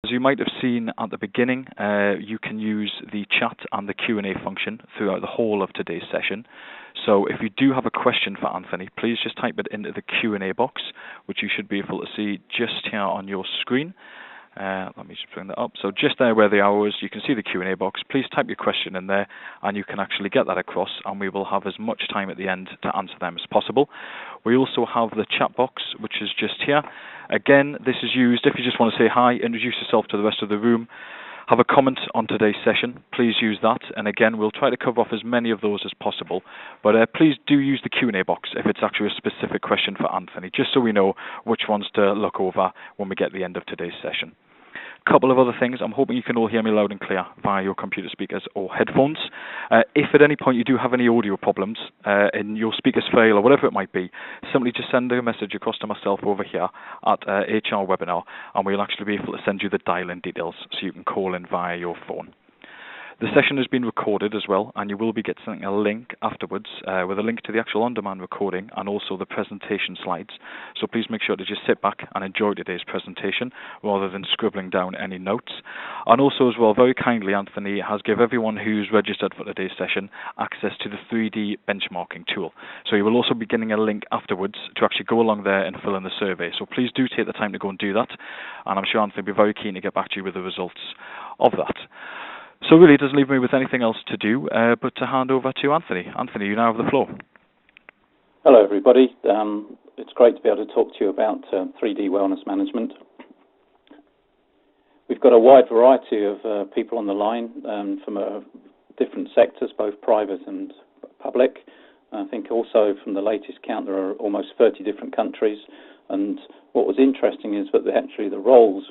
As you might have seen at the beginning, you can use the chat and the Q&A function throughout the whole of today's session. So if you do have a question for Anthony, please just type it into the Q&A box, which you should be able to see just here on your screen. Let me just bring that up. So just there where the arrow is, you can see the Q&A box. Please type your question in there, and you can actually get that across, and we will have as much time at the end to answer them as possible. We also have the chat box, which is just here. Again, this is used if you just want to say hi, introduce yourself to the rest of the room, have a comment on today's session. Please use that, and again, we'll try to cover off as many of those as possible. But please do use the Q&A box if it's actually a specific question for Anthony, just so we know which ones to look over when we get to the end of today's session. Couple of other things. I'm hoping you can all hear me loud and clear via your computer speakers or headphones. If at any point you do have any audio problems in your speakers fail or whatever it might be, simply just send a message across to myself over here at HR Webinar, and we'll actually be able to send you the dial-in details so you can call in via your phone. The session has been recorded as well, and you will be getting a link afterwards with a link to the actual on-demand recording and also the presentation slides. So please make sure to just sit back and enjoy today's presentation rather than scribbling down any notes. And also as well, very kindly, Anthony has given everyone who's registered for today's session access to the 3D benchmarking tool. So you will also be getting a link afterwards to actually go along there and fill in the survey. So please do take the time to go and do that, and I'm sure Anthony will be very keen to get back to you with the results of that. So really it doesn't leave me with anything else to do but to hand over to Anthony. Anthony, you now have the floor. Hello everybody. It's great to be able to talk to you about 3D wellness management. We've got a wide variety of people on the line from different sectors, both private and public. I think also from the latest count there are almost 30 different countries, and what was interesting is that actually the roles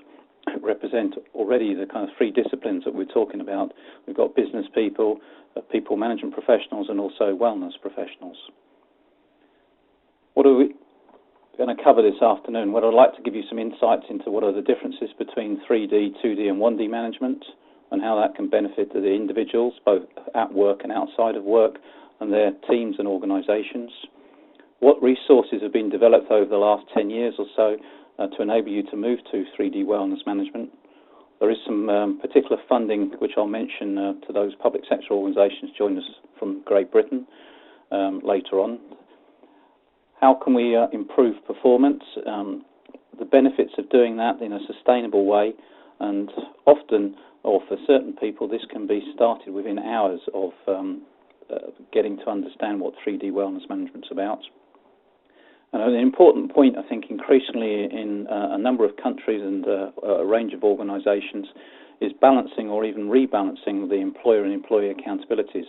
represent already the kind of three disciplines that we're talking about. We've got business people, people management professionals, and also wellness professionals. What are we going to cover this afternoon? Well, I'd like to give you some insights into what are the differences between 3D, 2D and 1D management, and how that can benefit the individuals, both at work and outside of work, and their teams and organisations. What resources have been developed over the last 10 years or so to enable you to move to 3D wellness management. There is some particular funding which I'll mention to those public sector organisations joining us from Great Britain later on. How can we improve performance? The benefits of doing that in a sustainable way, and often, or for certain people, this can be started within hours of getting to understand what 3D wellness management's about. And an important point, I think, increasingly in a number of countries and a range of organisations is balancing or even rebalancing the employer and employee accountabilities.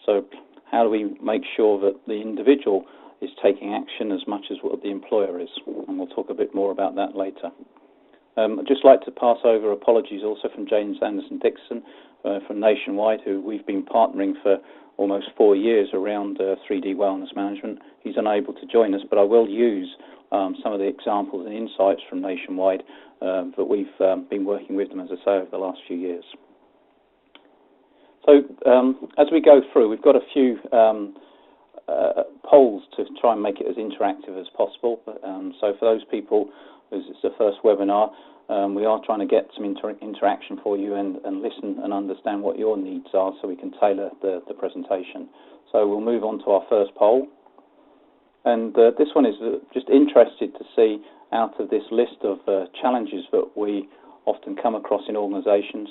So how do we make sure that the individual is taking action as much as what the employer is? And we'll talk a bit more about that later. I'd just like to pass over apologies also from James Anderson-Dixon from Nationwide, who we've been partnering for almost 4 years around 3D wellness management. He's unable to join us, but I will use some of the examples and insights from Nationwide that we've been working with them, as I say, over the last few years. So as we go through, we've got a few polls to try and make it as interactive as possible. So for those people, this is the first webinar, we are trying to get some interaction for you and listen and understand what your needs are so we can tailor the presentation. So we'll move on to our first poll. And this one is just interested to see, out of this list of challenges that we often come across in organisations,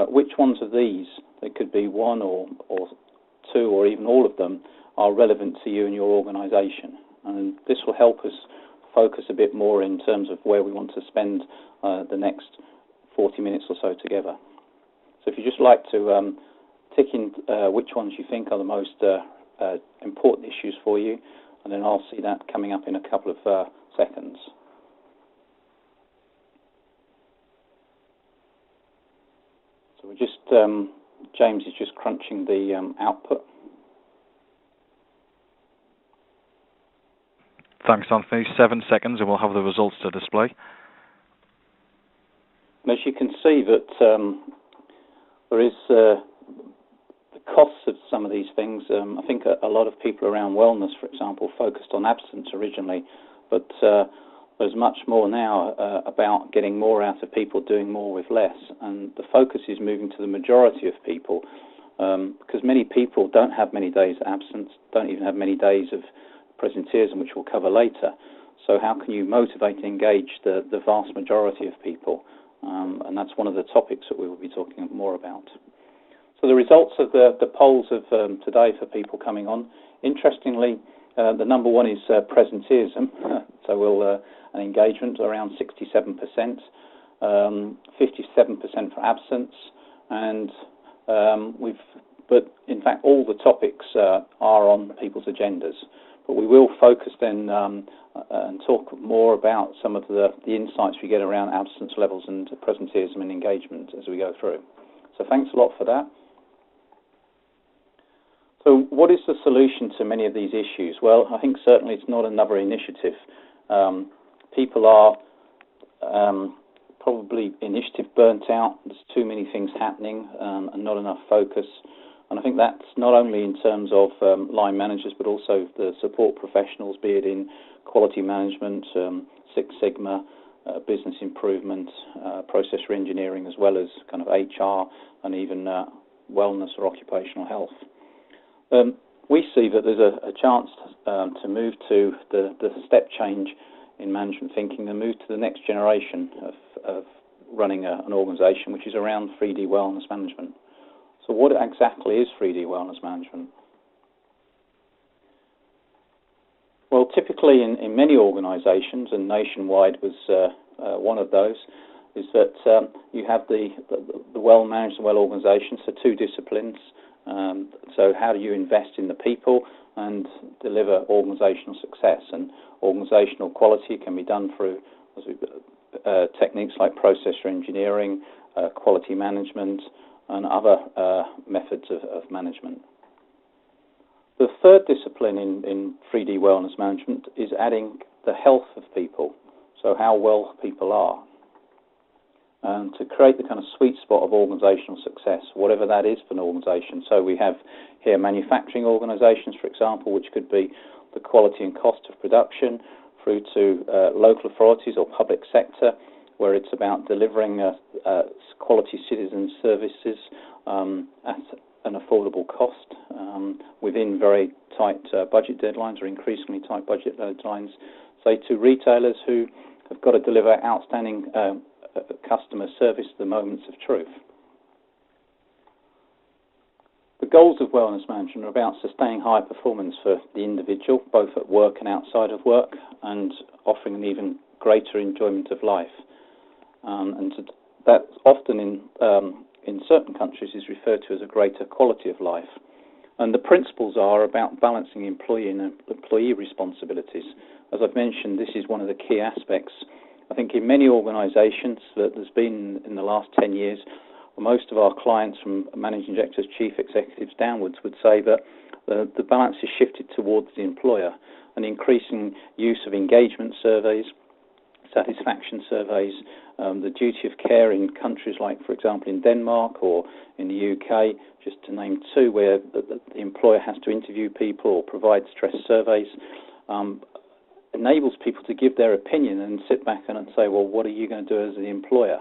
which ones of these, there could be one or two or even all of them, are relevant to you and your organisation. And this will help us focus a bit more in terms of where we want to spend the next 40 minutes or so together. So if you'd just like to tick in which ones you think are the most important issues for you, and then I'll see that coming up in a couple of seconds. So we're just, James is just crunching the output. Thanks, Anthony. 7 seconds and we'll have the results to display. And as you can see that there is the costs of some of these things. I think a lot of people around wellness, for example, focused on absence originally, but There's much more now about getting more out of people, doing more with less, and the focus is moving to the majority of people, because many people don't have many days of absence, don't even have many days of presenteeism, which we'll cover later. So how can you motivate and engage the vast majority of people? And that's one of the topics that we will be talking more about. So the results of the polls of today for people coming on, interestingly, the number one is presenteeism, so we'll an engagement around 67%, 57% for absence, and but in fact all the topics are on people's agendas. But we will focus then and talk more about some of the insights we get around absence levels and presenteeism and engagement as we go through. So thanks a lot for that. So what is the solution to many of these issues? Well, I think certainly it's not another initiative. People are probably initiative burnt out. There's too many things happening and not enough focus. And I think that's not only in terms of line managers, but also the support professionals, be it in quality management, Six Sigma, business improvement, process reengineering, as well as kind of HR and even wellness or occupational health. We see that there's a chance to move to the step change in management thinking and move to the next generation of running an organisation, which is around 3D wellness management. So what exactly is 3D wellness management? Well, typically in many organisations, and Nationwide was one of those, is that you have the well-managed and well-organisations, so two disciplines. So how do you invest in the people and deliver organisational success? And organisational quality can be done through techniques like process engineering, quality management, and other methods of management. The third discipline in 3D wellness management is adding the health of people, so how well people are, and to create the kind of sweet spot of organisational success, whatever that is for an organisation. So we have here manufacturing organisations, for example, which could be the quality and cost of production, through to local authorities or public sector, where it's about delivering quality citizen services at an affordable cost within very tight budget deadlines or increasingly tight budget deadlines, say to retailers who have got to deliver outstanding customer service at the moments of truth. The goals of wellness management are about sustaining high performance for the individual, both at work and outside of work, and offering an even greater enjoyment of life. That often in certain countries is referred to as a greater quality of life. And the principles are about balancing employee and employee responsibilities. As I've mentioned, this is one of the key aspects. I think in many organisations that there's been in the last 10 years, most of our clients from managing directors, chief executives downwards would say that the balance is shifted towards the employer, and increasing use of engagement surveys, satisfaction surveys, the duty of care in countries like, for example, in Denmark or in the UK, just to name two, where the employer has to interview people or provide stress surveys, enables people to give their opinion and sit back and say, well, what are you going to do as the employer?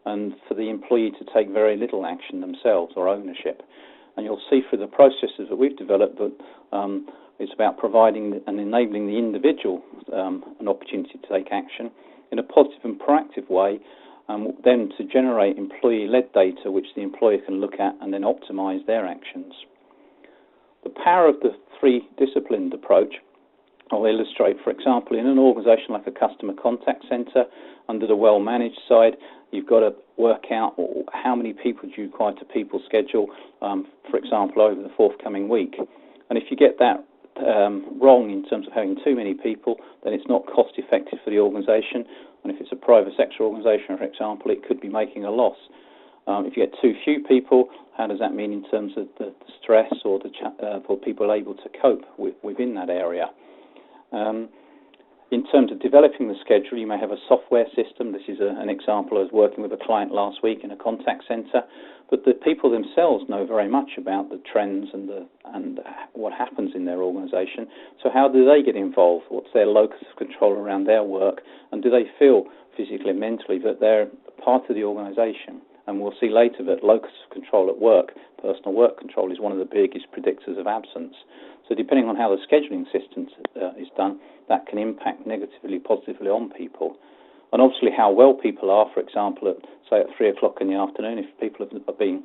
And for the employee to take very little action themselves or ownership. And you'll see through the processes that we've developed that it's about providing and enabling the individual an opportunity to take action in a positive and proactive way, then to generate employee-led data which the employer can look at and then optimise their actions. The power of the three-disciplined approach I'll illustrate, for example, in an organisation like a customer contact centre, under the well-managed side, you've got to work out how many people do you require to people schedule, for example, over the forthcoming week. And if you get that wrong in terms of having too many people, then it's not cost effective for the organisation. And if it's a private sector organisation, for example, it could be making a loss. If you get too few people, how does that mean in terms of the stress or for people able to cope within that area? In terms of developing the schedule, you may have a software system. This is an example. I was working with a client last week in a contact centre, but the people themselves know very much about the trends and what happens in their organisation. So how do they get involved? What's their locus of control around their work? And do they feel physically and mentally that they're part of the organisation? And we'll see later that locus of control at work, personal work control, is one of the biggest predictors of absence. So depending on how the scheduling system is done, that can impact negatively, positively on people. And obviously how well people are, for example, say at 3 o'clock in the afternoon, if people are being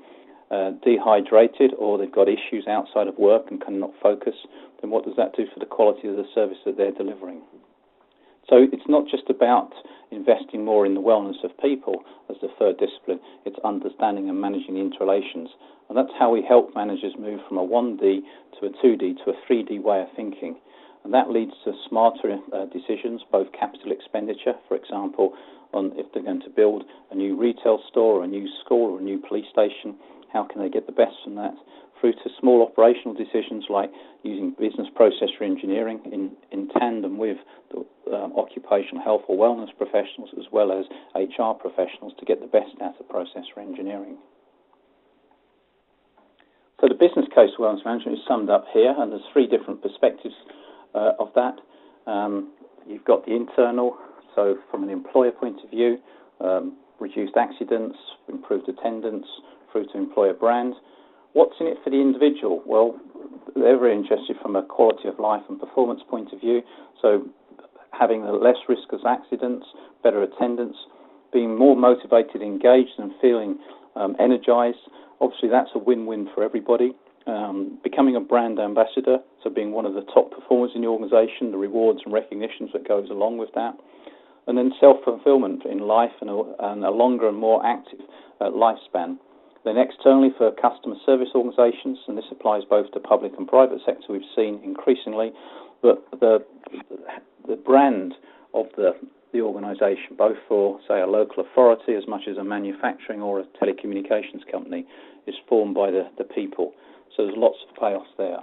dehydrated or they've got issues outside of work and cannot focus, then what does that do for the quality of the service that they're delivering? So it's not just about investing more in the wellness of people as the third discipline, it's understanding and managing the interrelations. And that's how we help managers move from a 1D to a 2D to a 3D way of thinking. And that leads to smarter decisions, both capital expenditure, for example, on if they're going to build a new retail store or a new school or a new police station, how can they get the best from that, through to small operational decisions like using business process re-engineering in tandem with the occupational health or wellness professionals as well as HR professionals to get the best out of process re-engineering. So the business case of wellness management is summed up here, and there's 3 different perspectives of that. You've got the internal, so from an employer point of view, reduced accidents, improved attendance, through to employer brand. What's in it for the individual? Well, they're very interested from a quality of life and performance point of view, so having less risk of accidents, better attendance, being more motivated, engaged and feeling energised. Obviously that's a win-win for everybody. Becoming a brand ambassador, so being one of the top performers in the organisation, the rewards and recognitions that goes along with that. And then self-fulfilment in life and a longer and more active lifespan. Then externally for customer service organisations, and this applies both to public and private sector, we've seen increasingly, but the brand of the organisation, both for, say, a local authority as much as a manufacturing or a telecommunications company, is formed by the people. So there's lots of payoffs there.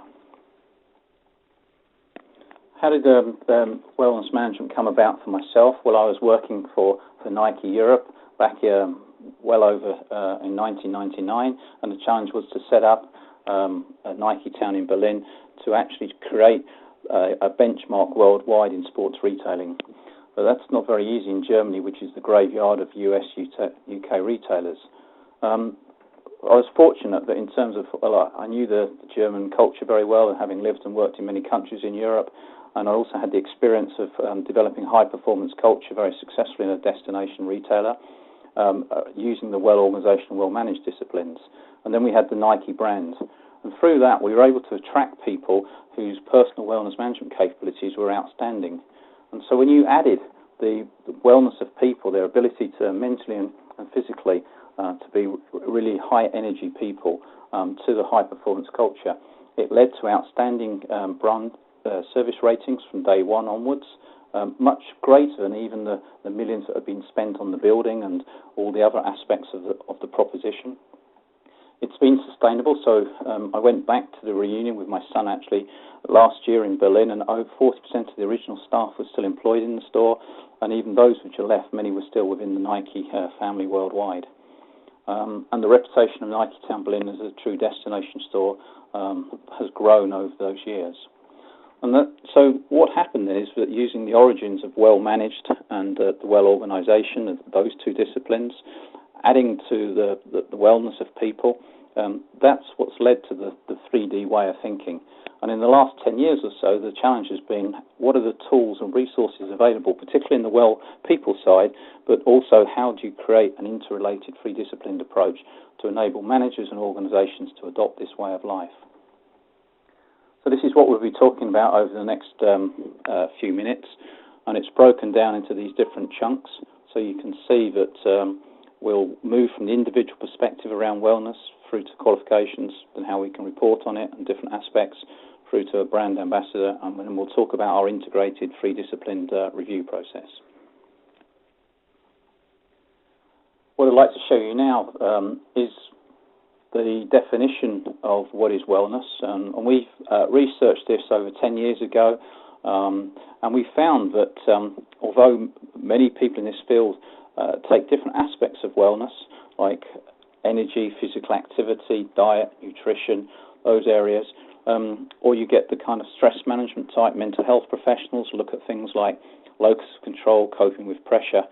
How did wellness management come about for myself? Well, I was working for Nike Europe back well over in 1999, and the challenge was to set up a Nike Town in Berlin to actually create a benchmark worldwide in sports retailing. But that's not very easy in Germany, which is the graveyard of US, UK retailers. I was fortunate that in terms of, well, I knew the German culture very well, having lived and worked in many countries in Europe, and I also had the experience of developing high-performance culture very successfully in a destination retailer, using the well-organised and well-managed disciplines. And then we had the Nike brand. And through that, we were able to attract people whose personal wellness management capabilities were outstanding. And so when you added the wellness of people, their ability to mentally and physically to be really high-energy people to the high-performance culture, it led to outstanding brand service ratings from day one onwards, much greater than even the millions that have been spent on the building and all the other aspects of the proposition. It's been sustainable, so I went back to the reunion with my son actually last year in Berlin, and over 40% of the original staff were still employed in the store, and even those which are left, many were still within the Nike family worldwide. And the reputation of Nike Town Berlin as a true destination store has grown over those years. And so what happened is that using the origins of well-managed and the well-organisation of those two disciplines, adding to the wellness of people, that's what's led to the 3D way of thinking. And in the last 10 years or so, the challenge has been what are the tools and resources available, particularly in the well people side, but also how do you create an interrelated three-disciplined approach to enable managers and organisations to adopt this way of life. So this is what we'll be talking about over the next few minutes, and it's broken down into these different chunks. So you can see that we'll move from the individual perspective around wellness through to qualifications and how we can report on it and different aspects, through to a brand ambassador, and then we'll talk about our integrated three-disciplined review process. What I'd like to show you now is the definition of what is wellness, and we've researched this over 10 years ago, And we found that although many people in this field take different aspects of wellness, like energy, physical activity, diet, nutrition, those areas, or you get the kind of stress management type mental health professionals look at things like locus of control, coping with pressure.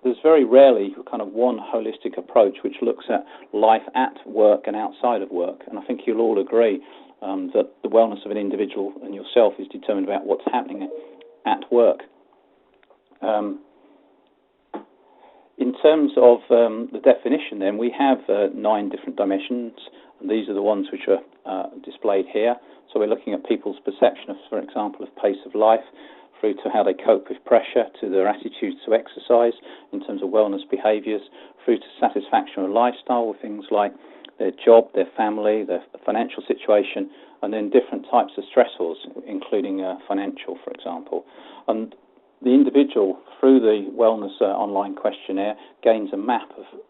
There's very rarely kind of one holistic approach which looks at life at work and outside of work. And I think you'll all agree that the wellness of an individual and yourself is determined about what's happening at work. In terms of the definition, then, we have 9 different dimensions, and these are the ones which are displayed here. So we're looking at people's perception of, for example, of pace of life, through to how they cope with pressure, to their attitudes to exercise, in terms of wellness behaviours, through to satisfaction of lifestyle, with things like their job, their family, their financial situation, and then different types of stressors, including financial, for example. And the individual, through the wellness online questionnaire, gains a map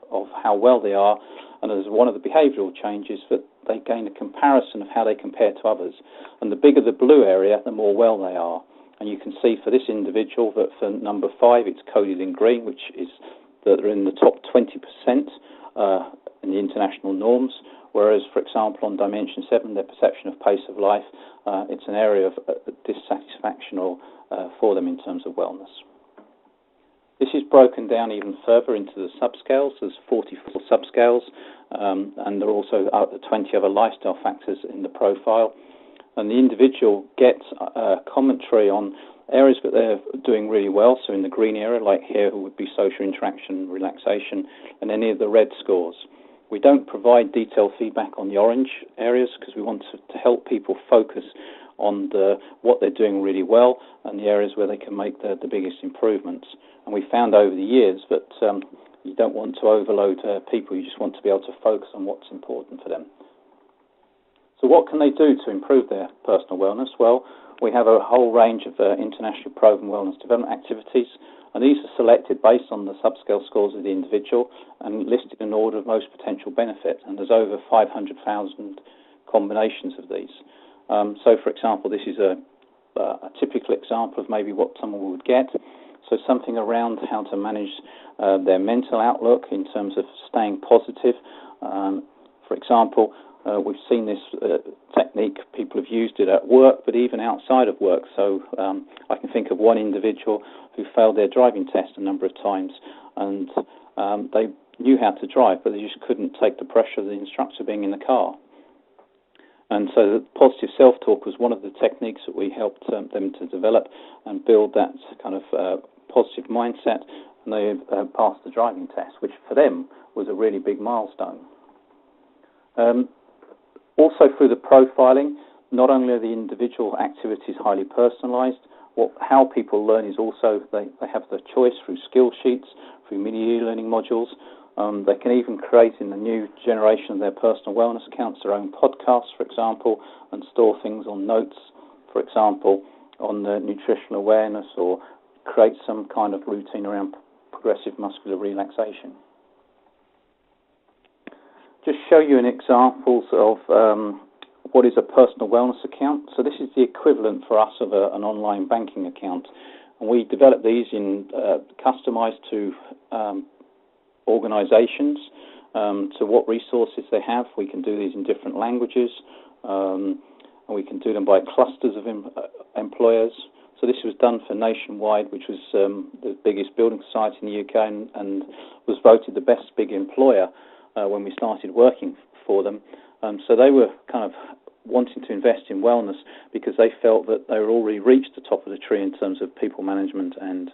of how well they are, and as one of the behavioural changes, that they gain a comparison of how they compare to others. And the bigger the blue area, the more well they are. And you can see for this individual that for number 5, it's coded in green, which is that they're in the top 20% in the international norms, whereas, for example, on dimension 7, their perception of pace of life, it's an area of dissatisfaction for them in terms of wellness. This is broken down even further into the subscales. There's 44 subscales, and there are also 20 other lifestyle factors in the profile. And the individual gets commentary on areas that they're doing really well, so in the green area, like here, would be social interaction, relaxation, and any of the red scores. We don't provide detailed feedback on the orange areas because we want to help people focus on what they're doing really well and the areas where they can make the biggest improvements. And we found over the years that you don't want to overload people, you just want to be able to focus on what's important for them. So what can they do to improve their personal wellness? Well, we have a whole range of international proven wellness development activities, and these are selected based on the subscale scores of the individual and listed in order of most potential benefit, and there's over 500,000 combinations of these. So, for example, this is a typical example of maybe what someone would get. So something around how to manage their mental outlook in terms of staying positive. For example, we've seen this technique, people have used it at work, but even outside of work. So I can think of one individual who failed their driving test a number of times, and they knew how to drive, but they just couldn't take the pressure of the instructor being in the car. And so the positive self-talk was one of the techniques that we helped them to develop and build that kind of positive mindset, and they passed the driving test, which for them was a really big milestone. Also through the profiling, not only are the individual activities highly personalised, how people learn is also they have the choice through skill sheets, through mini e-learning modules. They can even create in the new generation of their personal wellness accounts their own podcasts, for example, and store things on notes, for example, on the nutritional awareness, or create some kind of routine around progressive muscular relaxation. Just show you an examples of what is a personal wellness account. So this is the equivalent for us of an online banking account, and we develop these in customized to organisations, to what resources they have. We can do these in different languages, and we can do them by clusters of employers. So this was done for Nationwide, which was the biggest building society in the UK, and was voted the best big employer when we started working for them. So they were kind of wanting to invest in wellness because they felt that they were already reached the top of the tree in terms of people management and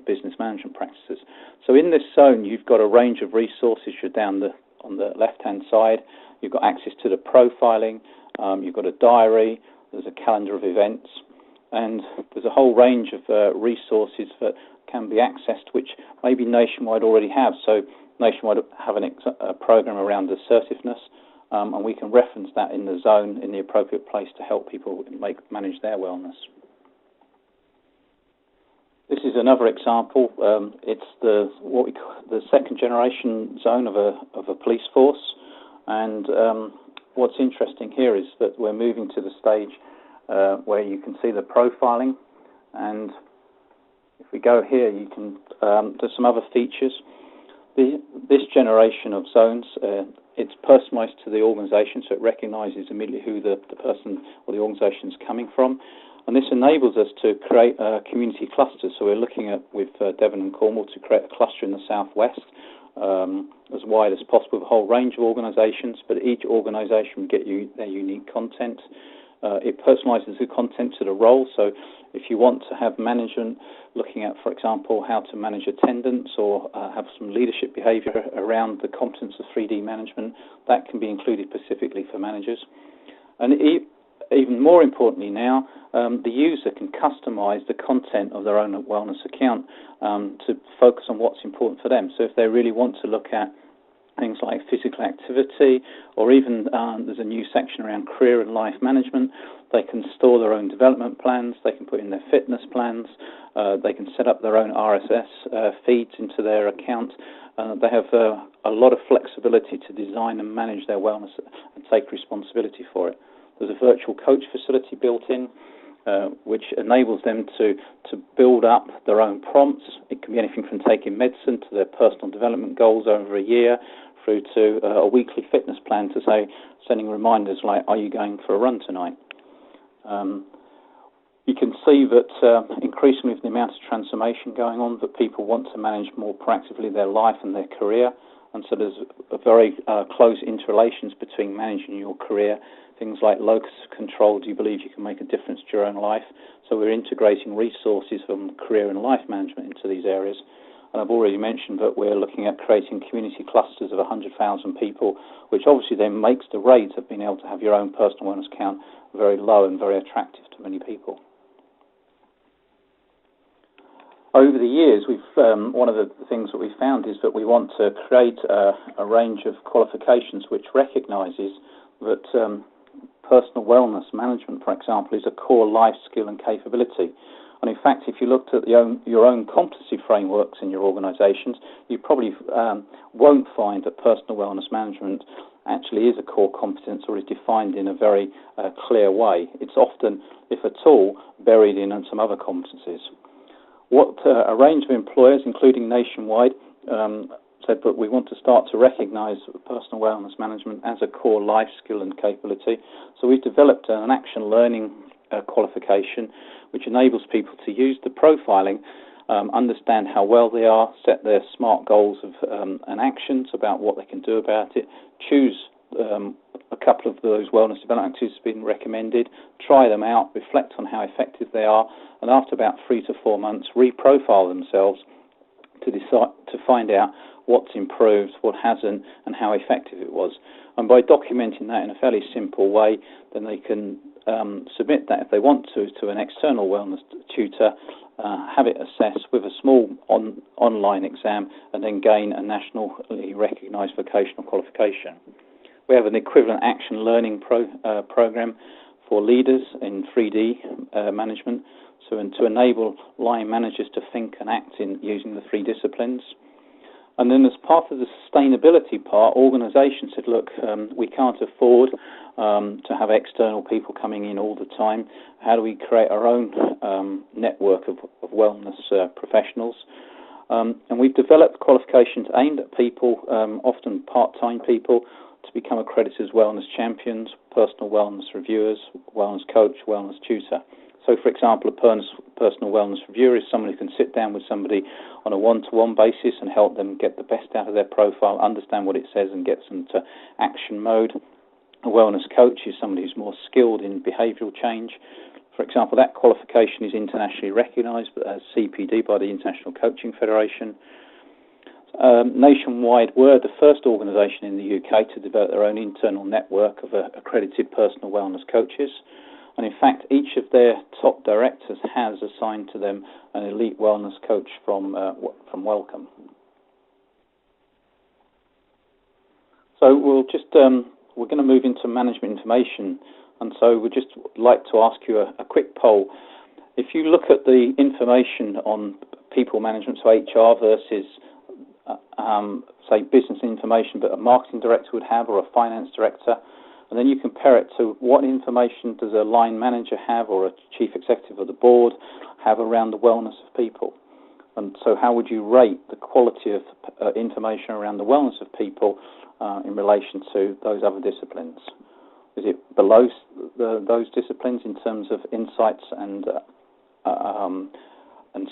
business management practices. So in this zone, you've got a range of resources. You're down on the left-hand side. You've got access to the profiling. You've got a diary. There's a calendar of events. And there's a whole range of resources that can be accessed, which maybe Nationwide already have. So Nationwide have a program around assertiveness, and we can reference that in the zone in the appropriate place to help people manage their wellness. This is another example. It's what we call the second generation zone of a police force, and what's interesting here is that we're moving to the stage where you can see the profiling. And if we go here, you can there's some other features. This generation of zones, it's personalised to the organisation, so it recognises immediately who the person or the organisation is coming from. And this enables us to create community clusters. So we're looking at, with Devon and Cornwall, to create a cluster in the southwest, as wide as possible, with a whole range of organisations, but each organisation will get their unique content. It personalises the content to the role, so if you want to have management looking at, for example, how to manage attendance or have some leadership behaviour around the competence of 3D management, that can be included specifically for managers. And even more importantly now, the user can customise the content of their own wellness account to focus on what's important for them. So if they really want to look at things like physical activity, or even there's a new section around career and life management, they can store their own development plans, they can put in their fitness plans, they can set up their own RSS feeds into their account. They have a lot of flexibility to design and manage their wellness and take responsibility for it. There's a virtual coach facility built in, which enables them to build up their own prompts. It can be anything from taking medicine to their personal development goals over a year, through to a weekly fitness plan to say, sending reminders like, are you going for a run tonight? You can see that increasingly with the amount of transformation going on, that people want to manage more proactively their life and their career. And so there's a very close interrelations between managing your career. Things like locus of control, do you believe you can make a difference to your own life? So we're integrating resources from career and life management into these areas. And I've already mentioned that we're looking at creating community clusters of 100,000 people, which obviously then makes the rate of being able to have your own personal wellness account very low and very attractive to many people. Over the years, one of the things that we found is that we want to create a range of qualifications which recognises that personal wellness management, for example, is a core life skill and capability. And in fact, if you looked at your own competency frameworks in your organisations, you probably won't find that personal wellness management actually is a core competence or is defined in a very clear way. It's often, if at all, buried in some other competencies. What a range of employers, including nationwide, said that we want to start to recognise personal wellness management as a core life skill and capability. So we've developed an action learning qualification which enables people to use the profiling, understand how well they are, set their SMART goals and actions about what they can do about it, choose a couple of those wellness development activities that have been recommended, try them out, reflect on how effective they are, and after about 3 to 4 months, reprofile themselves to decide to find out what's improved, what hasn't, and how effective it was. And by documenting that in a fairly simple way, then they can submit that if they want to an external wellness tutor, have it assessed with a small online exam, and then gain a nationally recognised vocational qualification. We have an equivalent action learning program for leaders in 3D management, so to enable line managers to think and act in using the 3 disciplines. And then as part of the sustainability part, organisations said, look, we can't afford to have external people coming in all the time. How do we create our own network of wellness professionals? And we've developed qualifications aimed at people, often part-time people, to become accredited as wellness champions, personal wellness reviewers, wellness coach, wellness tutor. So, for example, a personal wellness reviewer is someone who can sit down with somebody on a one-to-one basis and help them get the best out of their profile, understand what it says and gets them to action mode. A wellness coach is somebody who's more skilled in behavioural change. For example, that qualification is internationally recognised as CPD by the International Coaching Federation. Nationwide, we're the first organisation in the UK to develop their own internal network of accredited personal wellness coaches. And in fact, each of their top directors has assigned to them an elite wellness coach from Welcome. So we're going to move into management information, and so we'd just like to ask you a quick poll. If you look at the information on people management, so HR versus say business information that a marketing director would have or a finance director, And then you compare it to what information does a line manager have or a chief executive of the board have around the wellness of people. And so how would you rate the quality of information around the wellness of people in relation to those other disciplines? Is it below those disciplines in terms of insights and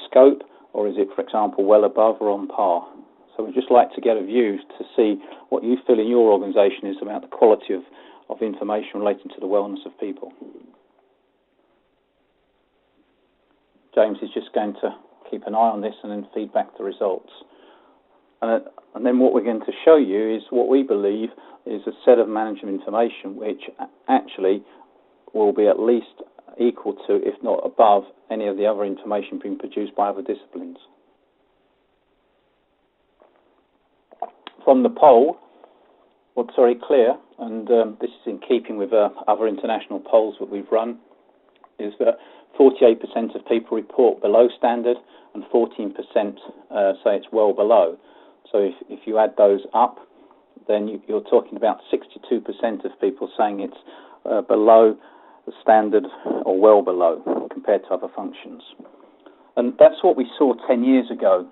scope, or is it, for example, well above or on par? So we'd just like to get a view to see what you feel in your organisation is about the quality of information relating to the wellness of people. James is just going to keep an eye on this and then feed back the results. And then what we're going to show you is what we believe is a set of management information which actually will be at least equal to, if not above, any of the other information being produced by other disciplines. From the poll, what's very clear, and this is in keeping with other international polls that we've run, is that 48% of people report below standard and 14% say it's well below. So if you add those up, then you're talking about 62% of people saying it's below the standard or well below compared to other functions. And that's what we saw 10 years ago.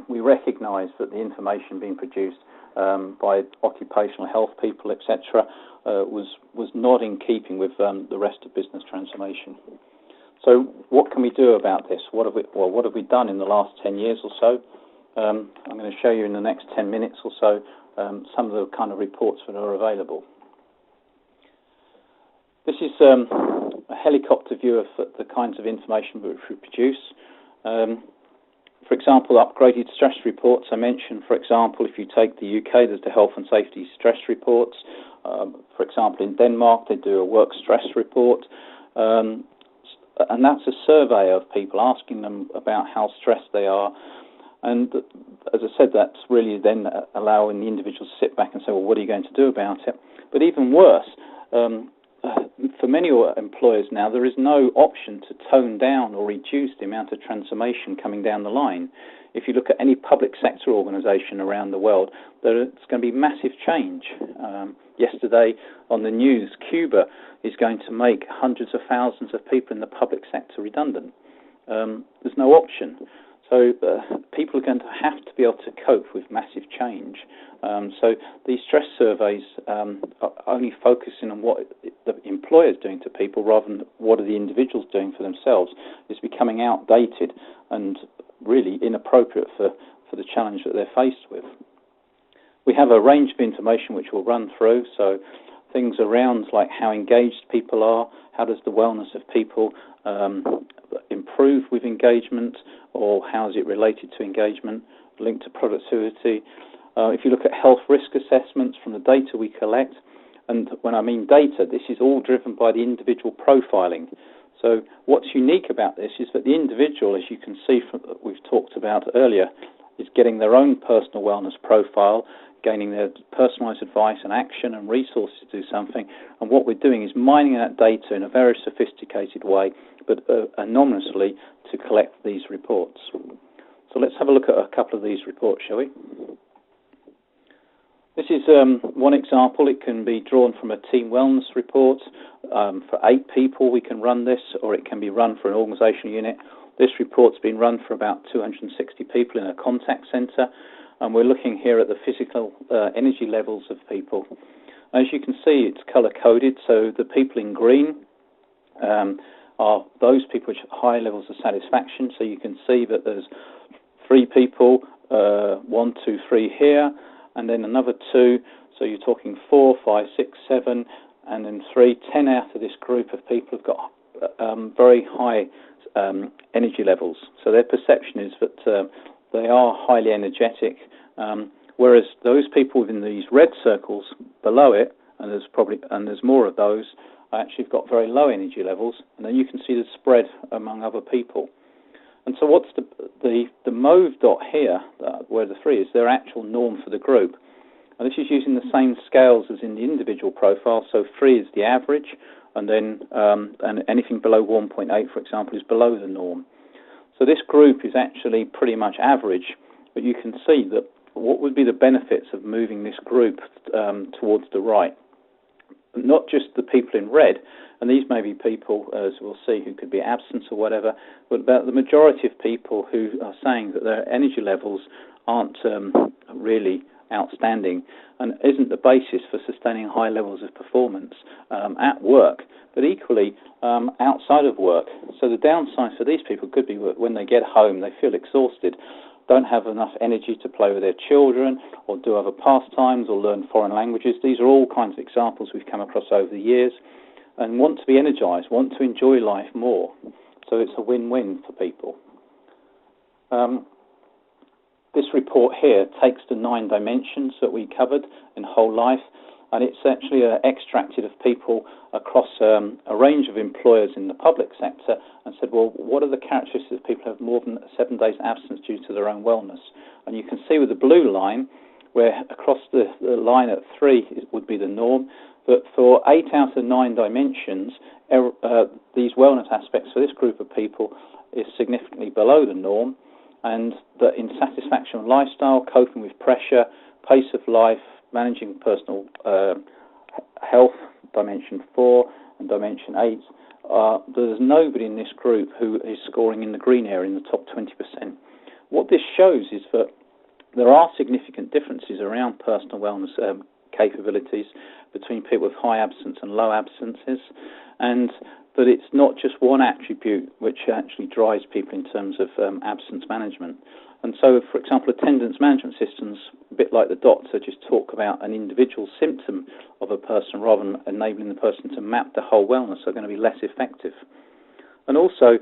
We recognised that the information being produced by occupational health people, etc., was not in keeping with the rest of business transformation. So what can we do about this? What have we done in the last 10 years or so? I'm going to show you in the next 10 minutes or so some of the kind of reports that are available. This is a helicopter view of the kinds of information which we produce. For example, upgraded stress reports. I mentioned, for example, if you take the UK, there's the health and safety stress reports. For example, in Denmark, they do a work stress report. And that's a survey of people, asking them about how stressed they are. And as I said, that's really then allowing the individual to sit back and say, well, what are you going to do about it? But even worse, for many employers now, there is no option to tone down or reduce the amount of transformation coming down the line. If you look at any public sector organisation around the world, there's going to be massive change. Yesterday on the news, Cuba is going to make hundreds of thousands of people in the public sector redundant. There's no option. So people are going to have to be able to cope with massive change. So these stress surveys are only focusing on what the employer is doing to people rather than what are the individuals doing for themselves. It's becoming outdated and really inappropriate for the challenge that they're faced with. We have a range of information which we'll run through, so things around like how engaged people are, how does the wellness of people improve with engagement, or how is it related to engagement, linked to productivity. If you look at health risk assessments from the data we collect, and when I mean data, this is all driven by the individual profiling. So what's unique about this is that the individual, as you can see from what we've talked about earlier, is getting their own personal wellness profile, gaining their personalised advice and action and resources to do something. And what we're doing is mining that data in a very sophisticated way, but anonymously, to collect these reports. So let's have a look at a couple of these reports, shall we? This is one example. It can be drawn from a team wellness report. For 8 people we can run this, or it can be run for an organisational unit. This report's been run for about 260 people in a contact centre, and we're looking here at the physical energy levels of people. As you can see, it's colour-coded, so the people in green are those people with high levels of satisfaction. So you can see that there's 3 people, 1, 2, 3 here, and then another 2, so you're talking 4, 5, 6, 7, and then 3. 10 out of this group of people have got very high energy levels. So their perception is that they are highly energetic, whereas those people within these red circles below it, and there's more of those, actually have got very low energy levels, and then you can see the spread among other people. And so what's the mauve dot here, where the 3 is, their actual norm for the group. And this is using the same scales as in the individual profile, so 3 is the average, and then and anything below 1.8, for example, is below the norm. So this group is actually pretty much average, but you can see that what would be the benefits of moving this group towards the right. not just the people in red, and these may be people, as we'll see, who could be absent or whatever, but about the majority of people who are saying that their energy levels aren't really outstanding and isn't the basis for sustaining high levels of performance at work, but equally outside of work. So the downside for these people could be when they get home, they feel exhausted, don't have enough energy to play with their children or do other pastimes or learn foreign languages. These are all kinds of examples we've come across over the years, and want to be energized, want to enjoy life more. So it's a win-win for people. This report here takes the 9 dimensions that we covered in whole life, and it's actually extracted of people across a range of employers in the public sector and said, well, what are the characteristics of people who have more than 7 days absence due to their own wellness? And you can see with the blue line, where across the line at 3 would be the norm, but for 8 out of 9 dimensions, these wellness aspects for this group of people is significantly below the norm, and that in satisfaction with lifestyle, coping with pressure, pace of life, managing personal health, dimension 4 and dimension 8, there's nobody in this group who is scoring in the green area in the top 20%. What this shows is that there are significant differences around personal wellness capabilities between people with high absence and low absences, and that it's not just one attribute which actually drives people in terms of absence management. And so, for example, attendance management systems, a bit like the doctor, just talk about an individual symptom of a person rather than enabling the person to map the whole wellness, are going to be less effective. And also,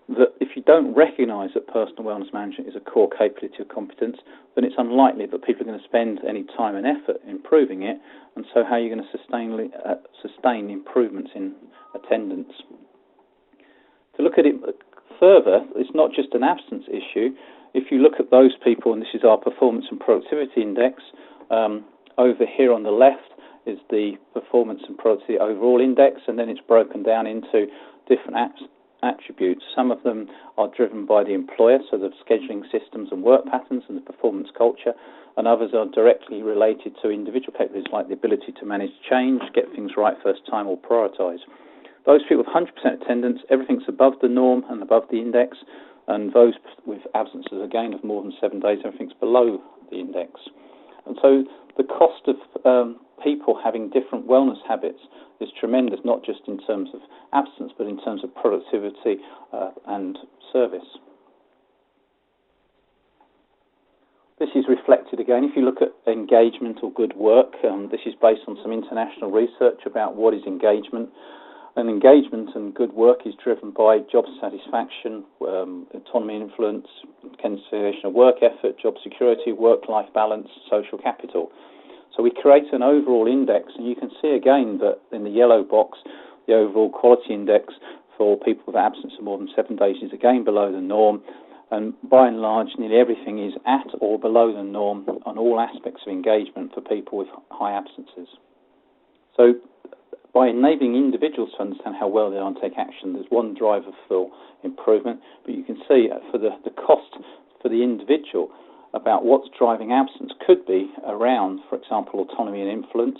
that if you don't recognise that personal wellness management is a core capability or competence, then it's unlikely that people are going to spend any time and effort improving it, and so how are you going to sustain improvements in attendance? To look at it further, it's not just an absence issue. If you look at those people, and this is our performance and productivity index, over here on the left is the performance and productivity overall index, and then it's broken down into different attributes. Some of them are driven by the employer, so the scheduling systems and work patterns and the performance culture, and others are directly related to individual capabilities like the ability to manage change, get things right first time, or prioritise. Those people with 100% attendance, everything's above the norm and above the index, and those with absences, again, of more than 7 days, everything's below the index. And so the cost of people having different wellness habits is tremendous, not just in terms of absence, but in terms of productivity and service. This is reflected again. If you look at engagement or good work, this is based on some international research about what is engagement. And engagement and good work is driven by job satisfaction, autonomy and influence, consideration of work effort, job security, work-life balance, social capital. So we create an overall index, and you can see again that in the yellow box, the overall quality index for people with absence of more than 7 days is again below the norm, and by and large nearly everything is at or below the norm on all aspects of engagement for people with high absences. So by enabling individuals to understand how well they are and take action, there's one driver for improvement, but you can see for the cost for the individual about what's driving absence could be around, for example, autonomy and influence.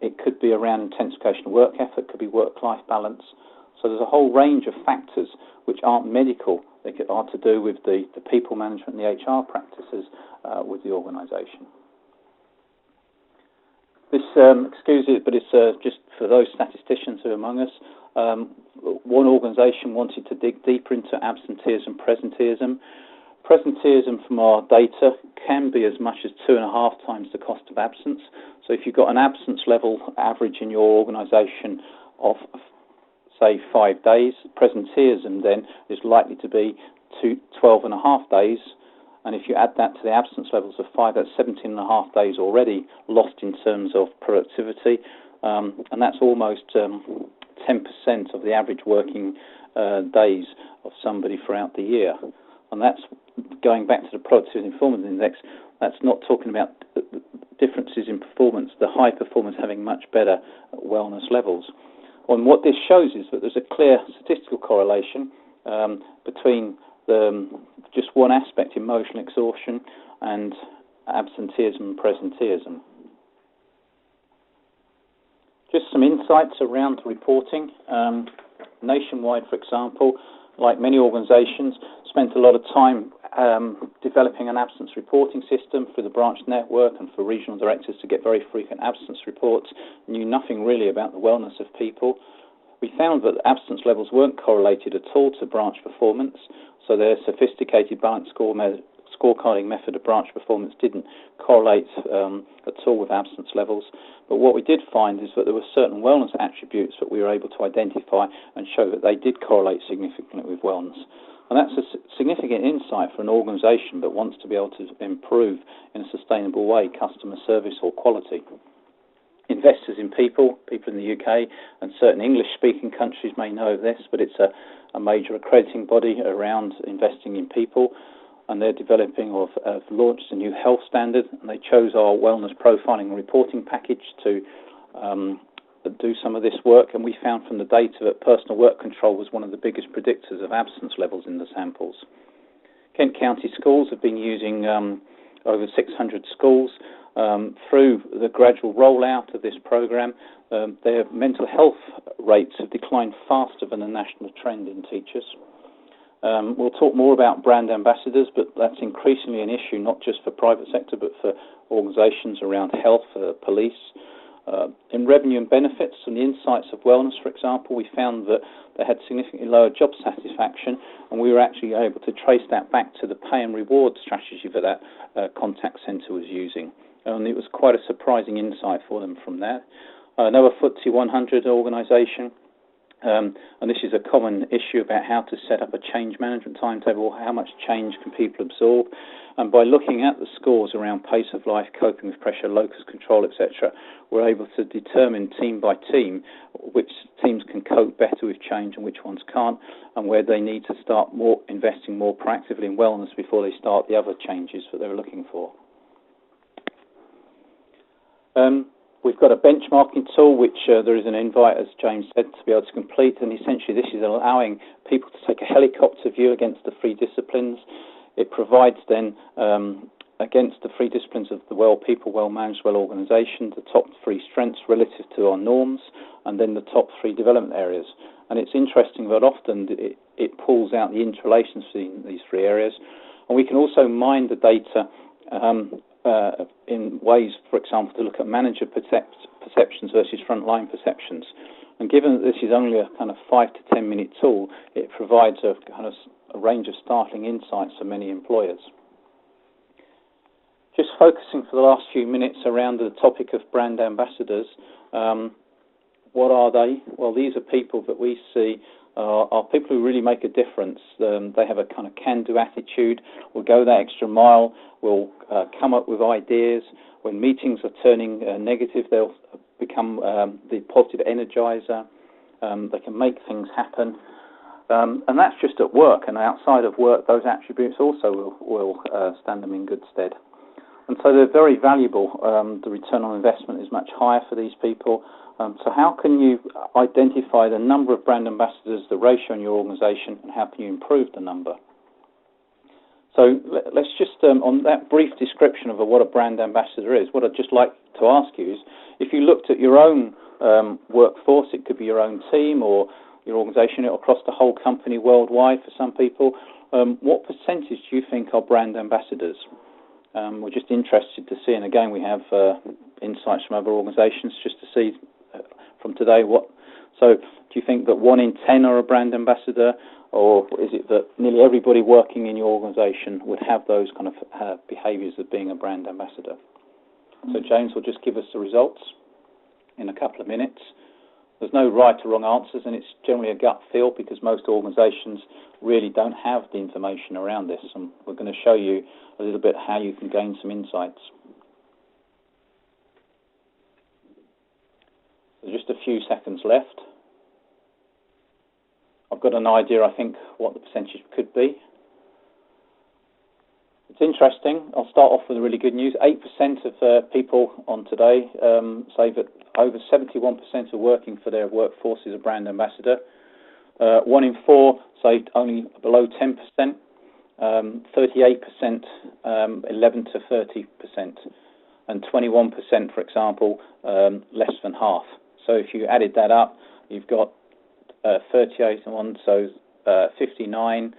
It could be around intensification of work effort, could be work-life balance. So there's a whole range of factors which aren't medical. They are to do with the people management and the HR practices with the organisation. This, excuse it, but it's just for those statisticians who are among us. One organisation wanted to dig deeper into absenteeism, presenteeism. Presenteeism from our data can be as much as 2.5 times the cost of absence. So if you've got an absence level average in your organisation of, say, 5 days, presenteeism then is likely to be 12.5 days. And if you add that to the absence levels of 5, that's 17.5 days already lost in terms of productivity. And that's almost 10% of the average working days of somebody throughout the year. And that's going back to the productivity and performance index. That's not talking about differences in performance, the high performers having much better wellness levels. And what this shows is that there's a clear statistical correlation between just one aspect, emotional exhaustion, and absenteeism and presenteeism. Just some insights around reporting. Nationwide, for example, like many organisations, spent a lot of time developing an absence reporting system for the branch network and for regional directors to get very frequent absence reports, knew nothing really about the wellness of people. We found that absence levels weren't correlated at all to branch performance, so their sophisticated balanced scorecarding method of branch performance didn't correlate at all with absence levels. But what we did find is that there were certain wellness attributes that we were able to identify and show that they did correlate significantly with wellness. And that's a significant insight for an organisation that wants to be able to improve in a sustainable way customer service or quality. Investors in people in the UK and certain English-speaking countries may know of this, but it's a major accrediting body around investing in people, and they're developing or have launched a new health standard, and they chose our wellness profiling and reporting package to do some of this work, and we found from the data that personal work control was one of the biggest predictors of absence levels in the samples. Kent County Schools have been using over 600 schools. Through the gradual rollout of this program, their mental health rates have declined faster than the national trend in teachers. We'll talk more about brand ambassadors, but that's increasingly an issue not just for private sector but for organisations around health, police. In revenue and benefits and the insights of wellness, for example, we found that they had significantly lower job satisfaction, and we were actually able to trace that back to the pay and reward strategy that that contact centre was using. And it was quite a surprising insight for them from that. Another FTSE 100 organisation, and this is a common issue about how to set up a change management timetable, how much change can people absorb. And by looking at the scores around pace of life, coping with pressure, locus control, etc., we're able to determine team by team which teams can cope better with change and which ones can't, and where they need to start investing more proactively in wellness before they start the other changes that they're looking for. We've got a benchmarking tool which there is an invite, as James said, to be able to complete, and essentially this is allowing people to take a helicopter view against the three disciplines. It provides then against the three disciplines of the well people, well managed, well organisation, the top three strengths relative to our norms, and then the top three development areas. And it's interesting that often it pulls out the interrelations between these three areas. And we can also mine the data in ways, for example, to look at manager perceptions versus frontline perceptions. And given that this is only a kind of 5 to 10 minute tool, it provides a kind of a range of startling insights for many employers. Just focusing for the last few minutes around the topic of brand ambassadors. What are they? Well, these are people that we see are people who really make a difference. They have a kind of can-do attitude, will go that extra mile, will come up with ideas. When meetings are turning negative, they'll become the positive energizer. They can make things happen. And that's just at work, and outside of work, those attributes also will stand them in good stead. And so they're very valuable. The return on investment is much higher for these people. So how can you identify the number of brand ambassadors, the ratio in your organisation, and how can you improve the number? So let's just, on that brief description of what a brand ambassador is, what I'd just like to ask you is, if you looked at your own workforce, it could be your own team or your organisation across the whole company worldwide for some people, what percentage do you think are brand ambassadors? We're just interested to see, and again we have insights from other organisations just to see from today what. So do you think that 1 in 10 are a brand ambassador, or is it that nearly everybody working in your organisation would have those kind of behaviours of being a brand ambassador? So James will just give us the results in a couple of minutes. There's no right or wrong answers, and it's generally a gut feel because most organisations really don't have the information around this, and we're going to show you a little bit how you can gain some insights. There's just a few seconds left. I've got an idea, I think, what the percentage could be. It's interesting. I'll start off with the really good news. 8% of people on today say that over 71% of working for their workforce is a brand ambassador. 1 in 4 say only below 10%. 38%, 11 to 30%. And 21%, for example, less than half. So if you added that up, you've got 38 and 1, so 59,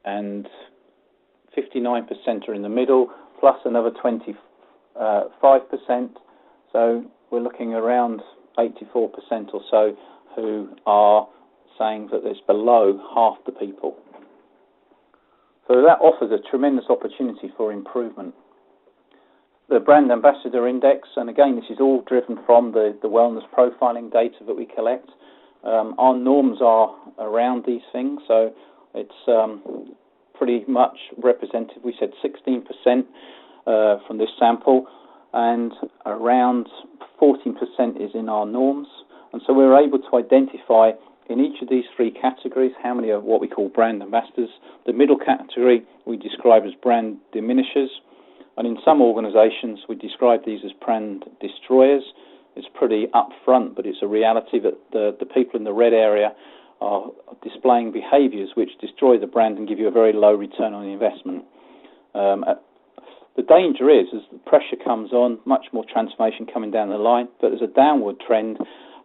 and 59% are in the middle, plus another 25%. So we're looking around 84% or so who are saying that it's below half the people. So that offers a tremendous opportunity for improvement. The Brand Ambassador Index, and again this is all driven from the wellness profiling data that we collect. Our norms are around these things, so it's pretty much representative. We said 16% from this sample, and around 14% is in our norms. And so we're able to identify in each of these three categories how many are what we call brand ambassadors. The middle category we describe as brand diminishers, and in some organisations we describe these as brand destroyers. It's pretty upfront, but it's a reality that the people in the red area are displaying behaviours which destroy the brand and give you a very low return on investment. The danger is, as the pressure comes on, much more transformation coming down the line, but there's a downward trend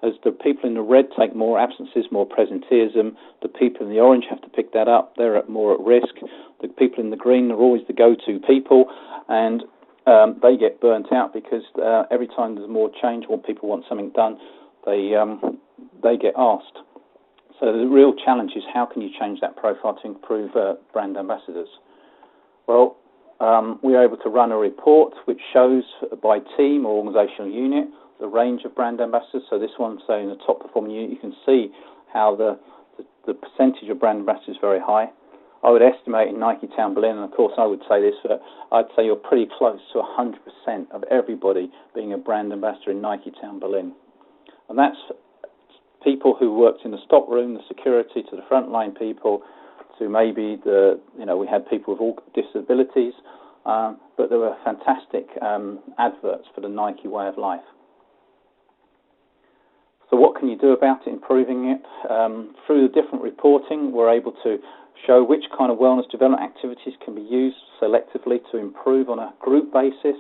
as the people in the red take more absences, more presenteeism. The people in the orange have to pick that up. They're more at risk. The people in the green are always the go-to people, and they get burnt out because every time there's more change or people want something done, they get asked. So the real challenge is how can you change that profile to improve brand ambassadors? Well, we are able to run a report which shows by team or organisational unit the range of brand ambassadors. So this one, say in the top performing unit, you can see how the percentage of brand ambassadors is very high. I would estimate in Nike Town Berlin, and of course I would say this, but I'd say you're pretty close to 100% of everybody being a brand ambassador in Nike Town Berlin. And that's people who worked in the stock room, the security, to the frontline people, to maybe we had people with all disabilities, but there were fantastic adverts for the Nike way of life. So what can you do about it, improving it? Through the different reporting, we're able to show which kind of wellness development activities can be used selectively to improve on a group basis.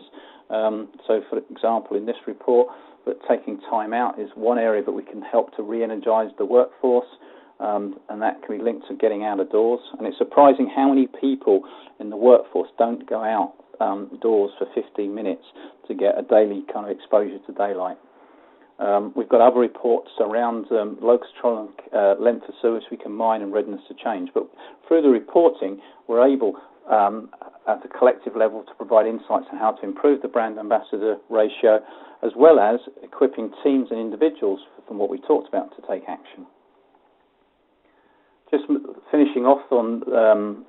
So, for example, in this report, that taking time out is one area that we can help to re-energise the workforce, and that can be linked to getting out of doors. And it's surprising how many people in the workforce don't go out doors for 15 minutes to get a daily kind of exposure to daylight. We've got other reports around locus control and length of service we can mine and readiness to change. But through the reporting, we're able, at the collective level, to provide insights on how to improve the brand ambassador ratio, as well as equipping teams and individuals from what we talked about to take action. Just finishing off on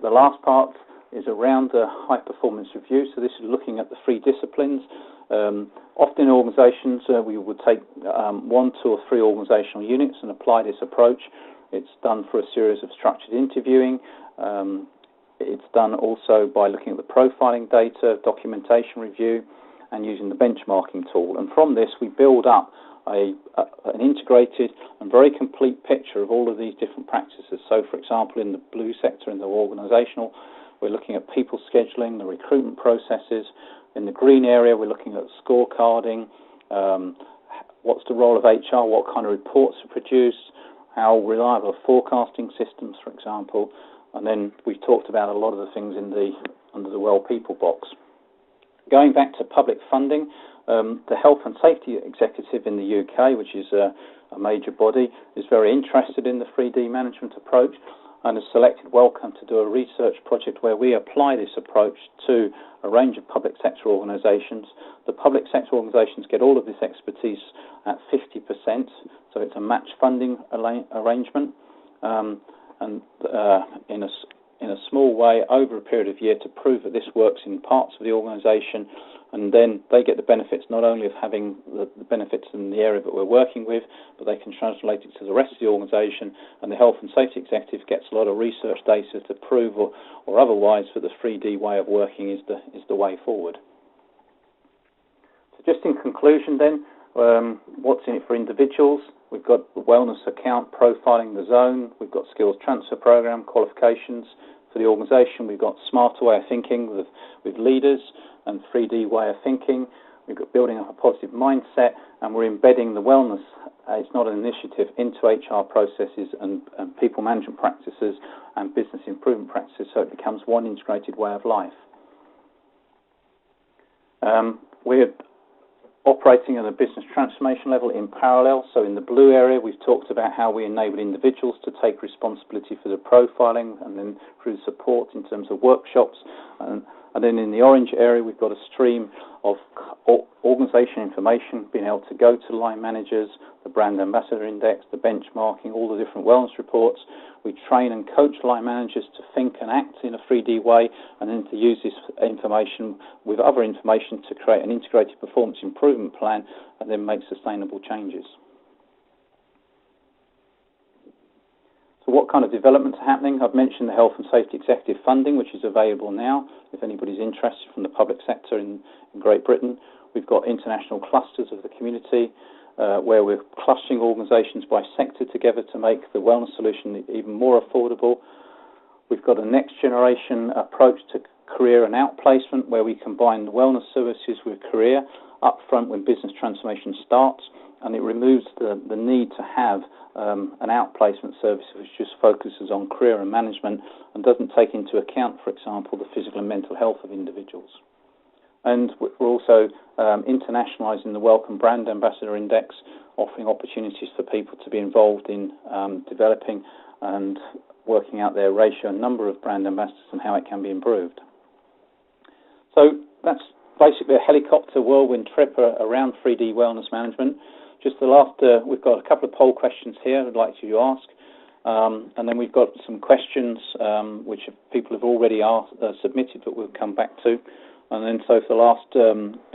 the last part is around the high performance review. So this is looking at the three disciplines. Often in organisations we would take 1, 2 or 3 organisational units and apply this approach. It's done for a series of structured interviewing. It's done also by looking at the profiling data, documentation review, and using the benchmarking tool. And from this we build up an integrated and very complete picture of all of these different practices. So for example, in the blue sector, in the organisational, we're looking at people scheduling, the recruitment processes. In the green area, we're looking at scorecarding, what's the role of HR, what kind of reports are produced, how reliable are forecasting systems, for example. And then we've talked about a lot of the things under the Well People box. Going back to public funding, the Health and Safety Executive in the UK, which is a major body, is very interested in the 3D management approach and has selected Wellcome to do a research project where we apply this approach to a range of public sector organisations. The public sector organisations get all of this expertise at 50%, so it's a match funding arrangement, and in a small way over a period of year to prove that this works in parts of the organisation, and then they get the benefits not only of having the benefits in the area that we're working with, but they can translate it to the rest of the organisation, and the Health and Safety Executive gets a lot of research data to prove or otherwise that the 3D way of working is the way forward. So just in conclusion then, what's in it for individuals? We've got the wellness account profiling the zone, we've got skills transfer program, qualifications. For the organisation, we've got smarter way of thinking with leaders and 3D way of thinking. we've got building up a positive mindset, and we're embedding the wellness, it's not an initiative, into HR processes and people management practices and business improvement practices, so it becomes one integrated way of life. We're operating at a business transformation level in parallel. So in the blue area, we've talked about how we enable individuals to take responsibility for the profiling and then through support in terms of workshops. And then in the orange area, we've got a stream of organisation information, being able to go to line managers, the brand ambassador index, the benchmarking, all the different wellness reports. We train and coach line managers to think and act in a 3D way, and then to use this information with other information to create an integrated performance improvement plan and then make sustainable changes. So what kind of developments are happening? I've mentioned the Health and Safety Executive Funding, which is available now, if anybody's interested from the public sector in Great Britain. We've got international clusters of the community, where we're clustering organisations by sector together to make the wellness solution even more affordable. We've got a next generation approach to career and outplacement, where we combine wellness services with career up front when business transformation starts, and it removes the need to have an outplacement service which just focuses on career and management and doesn't take into account, for example, the physical and mental health of individuals. And we're also internationalising the Welcome Brand Ambassador Index, offering opportunities for people to be involved in developing and working out their ratio and number of brand ambassadors and how it can be improved. So that's basically a helicopter whirlwind trip around 3D wellness management. Just the last, we've got a couple of poll questions here I'd like you to ask. And then we've got some questions which people have already submitted, but we'll come back to. And then so for the last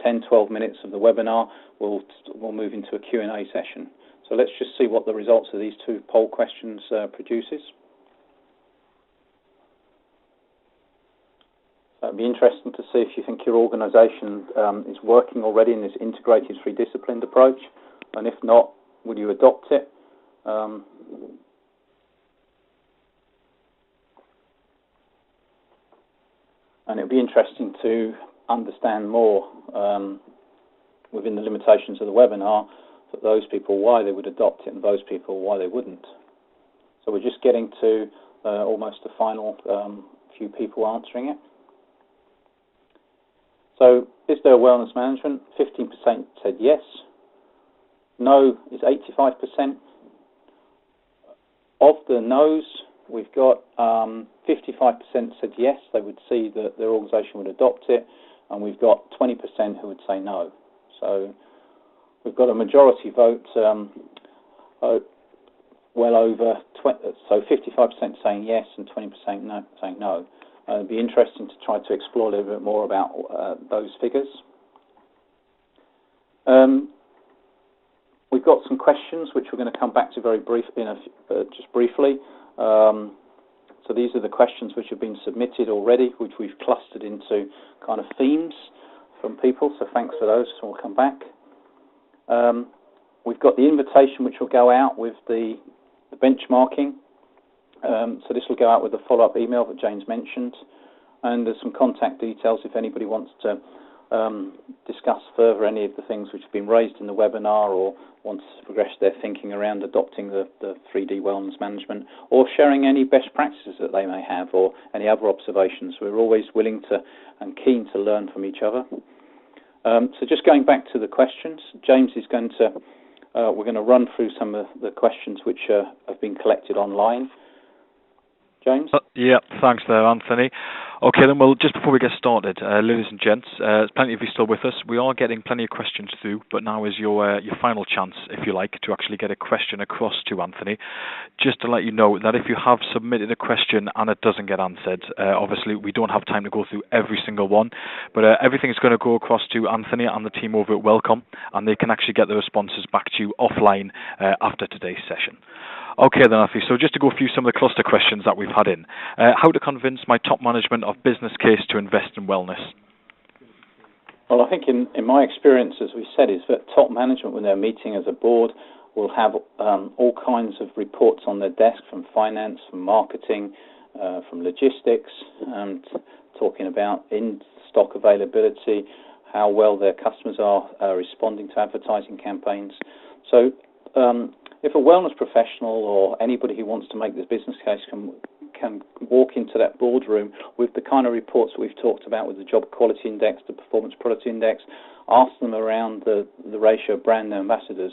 10, 12 minutes of the webinar, we'll move into a Q&A session. So let's just see what the results of these two poll questions produces. So it'd be interesting to see if you think your organisation is working already in this integrated three-disciplined approach, and if not, will you adopt it? And it'll be interesting to understand more within the limitations of the webinar for those people why they would adopt it and those people why they wouldn't. So we're just getting to almost the final few people answering it. So is there wellness management? 15% said yes. No is 85%. Of the no's, we've got 55% said yes, they would see that their organisation would adopt it, and we've got 20% who would say no. So we've got a majority vote, well over 20, so 55% saying yes and 20% saying no. It'd be interesting to try to explore a little bit more about those figures. We've got some questions which we're going to come back to very briefly, just briefly. So these are the questions which have been submitted already, which we've clustered into kind of themes from people. So thanks for those. So we'll come back. We've got the invitation which will go out with the benchmarking. So this will go out with the follow-up email that James mentioned, and there's some contact details if anybody wants to discuss further any of the things which have been raised in the webinar or wants to progress their thinking around adopting the 3D wellness management or sharing any best practices that they may have or any other observations. We're always willing to and keen to learn from each other. So just going back to the questions, James is going to, we're going to run through some of the questions which have been collected online. James? Yeah, thanks there, Anthony. Okay, then, well, just before we get started, ladies and gents, plenty of you still with us. We are getting plenty of questions through, but now is your final chance, if you like, to actually get a question across to Anthony. Just to let you know that if you have submitted a question and it doesn't get answered, obviously we don't have time to go through every single one, but everything is going to go across to Anthony and the team over at Welcome, and they can actually get the responses back to you offline after today's session. Okay then, Anthony, so just to go through some of the cluster questions that we've had in. How to convince my top management of business case to invest in wellness? Well, I think in my experience, as we said, is that top management, when they're meeting as a board, will have all kinds of reports on their desk from finance, from marketing, from logistics, talking about in-stock availability, how well their customers are responding to advertising campaigns. So if a wellness professional or anybody who wants to make this business case can walk into that boardroom with the kind of reports that we've talked about with the Job Quality Index, the Performance Product Index, ask them around the ratio of brand ambassadors,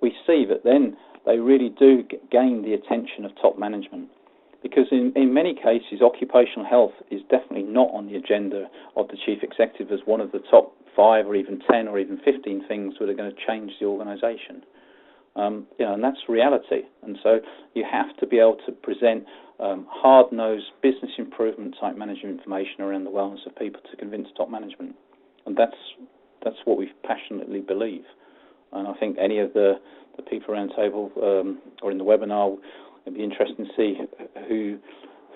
we see that then they really do gain the attention of top management. Because in many cases, occupational health is definitely not on the agenda of the chief executive as one of the top 5 or even 10 or even 15 things that are going to change the organisation. And that's reality. And so you have to be able to present hard-nosed business improvement type management information around the wellness of people to convince top management. And that's what we passionately believe. And I think any of the people around the table or in the webinar, it'd be interesting to see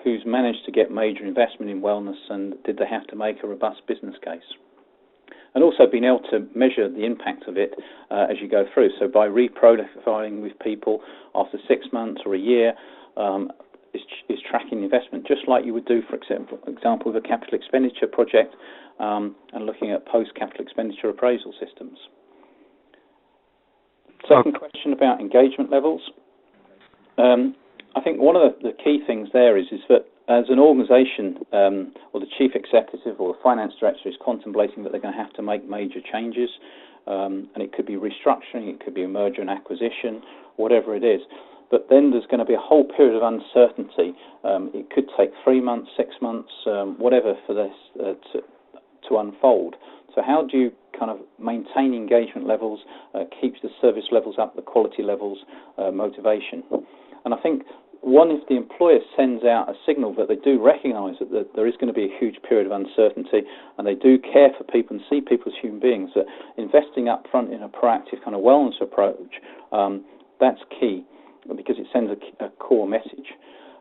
who's managed to get major investment in wellness and did they have to make a robust business case. And also being able to measure the impact of it as you go through. So by reprofiling with people after 6 months or a year is tracking the investment, just like you would do, for example, with a capital expenditure project and looking at post-capital expenditure appraisal systems. Second question about engagement levels. I think one of the key things there is that as an organisation or the chief executive or the finance director is contemplating that they're going to have to make major changes, and it could be restructuring, it could be a merger and acquisition, whatever it is. But then there's going to be a whole period of uncertainty. It could take 3 months, 6 months, whatever for this to unfold. So how do you kind of maintain engagement levels, keeps the service levels up, the quality levels, motivation? And I think, one, if the employer sends out a signal that they do recognise that there is going to be a huge period of uncertainty and they do care for people and see people as human beings, that investing up front in a proactive kind of wellness approach, that's key because it sends a core message.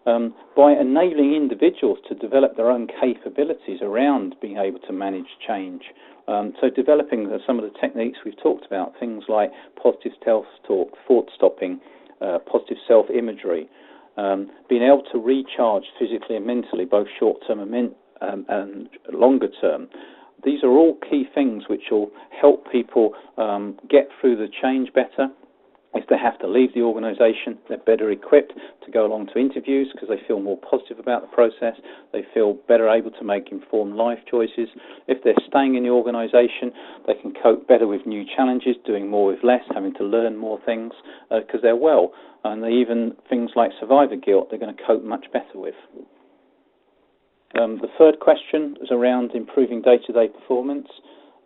By enabling individuals to develop their own capabilities around being able to manage change. So developing some of the techniques we've talked about, things like positive self-talk, thought stopping, positive self-imagery, being able to recharge physically and mentally, both short-term and longer term. These are all key things which will help people get through the change better. If they have to leave the organisation, they're better equipped to go along to interviews because they feel more positive about the process. They feel better able to make informed life choices. If they're staying in the organisation, they can cope better with new challenges, doing more with less, having to learn more things because they're well. And even things like survivor guilt, they're going to cope much better with. The third question is around improving day-to-day performance.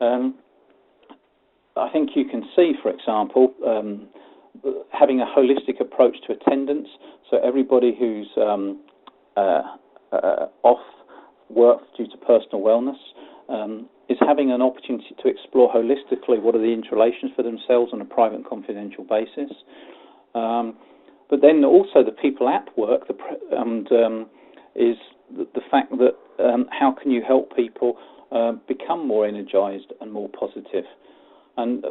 I think you can see, for example, having a holistic approach to attendance, so everybody who's off work due to personal wellness is having an opportunity to explore holistically what are the interrelations for themselves on a private and confidential basis. But then also the people at work, is the fact that how can you help people become more energised and more positive. And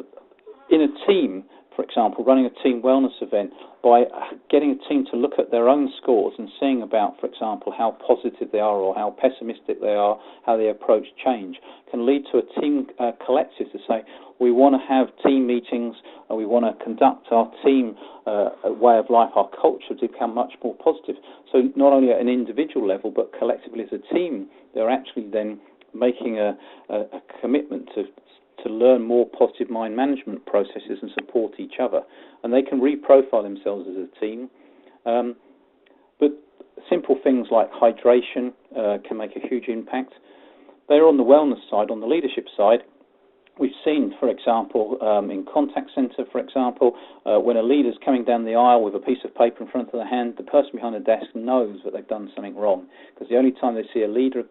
in a team, for example, running a team wellness event, by getting a team to look at their own scores and seeing about, for example, how positive they are or how pessimistic they are, how they approach change, can lead to a team collective to say, we want to have team meetings and we want to conduct our team way of life, our culture to become much more positive. So not only at an individual level, but collectively as a team, they're actually then making a commitment to learn more positive mind management processes and support each other. And they can reprofile themselves as a team. But simple things like hydration can make a huge impact. They're on the wellness side. On the leadership side, we've seen, for example, in contact centre, for example, when a leader's coming down the aisle with a piece of paper in front of their hand, the person behind the desk knows that they've done something wrong, because the only time they see a leader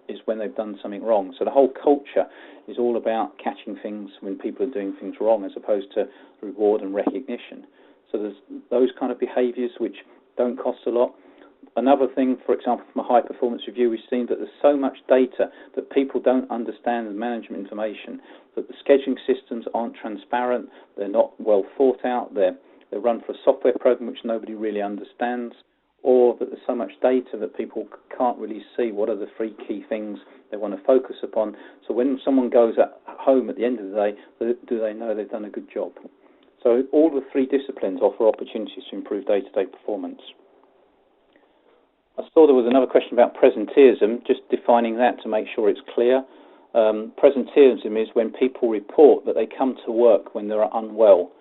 is when they've done something wrong. So the whole culture is all about catching things when people are doing things wrong, as opposed to reward and recognition. So there's those kind of behaviours which don't cost a lot. Another thing, for example, from a high-performance review, we've seen that there's so much data that people don't understand the management information, that the scheduling systems aren't transparent, they're not well thought out, they're run for a software program which nobody really understands, or that there's so much data that people can't really see what are the 3 key things they want to focus upon. So when someone goes at home at the end of the day, do they know they've done a good job? So all the three disciplines offer opportunities to improve day-to-day performance. I saw there was another question about presenteeism, just defining that to make sure it's clear. Presenteeism is when people report that they come to work when they're unwell.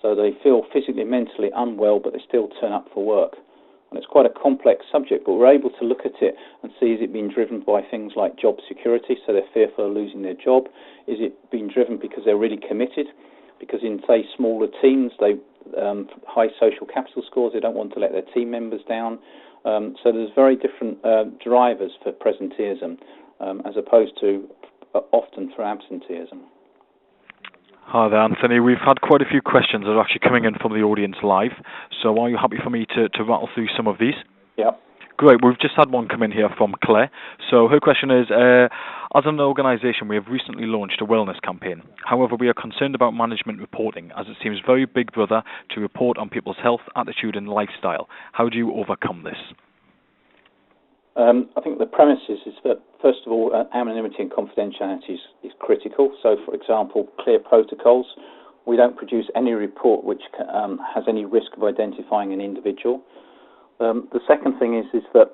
So they feel physically and mentally unwell, but they still turn up for work. And it's quite a complex subject, but we're able to look at it and see, is it being driven by things like job security, so they're fearful of losing their job? Is it being driven because they're really committed? Because in, say, smaller teams, they high social capital scores, they don't want to let their team members down. So there's very different drivers for presenteeism, as opposed to often for absenteeism. Hi there, Anthony. We've had quite a few questions that are actually coming in from the audience live. So are you happy for me to rattle through some of these? Yeah. Great. We've just had one come in here from Claire. So her question is, as an organisation, we have recently launched a wellness campaign. However, we are concerned about management reporting, as it seems very big brother to report on people's health, attitude and lifestyle. How do you overcome this? I think the premise is that, first of all, anonymity and confidentiality is critical. So, for example, clear protocols. We don't produce any report which has any risk of identifying an individual. The second thing is that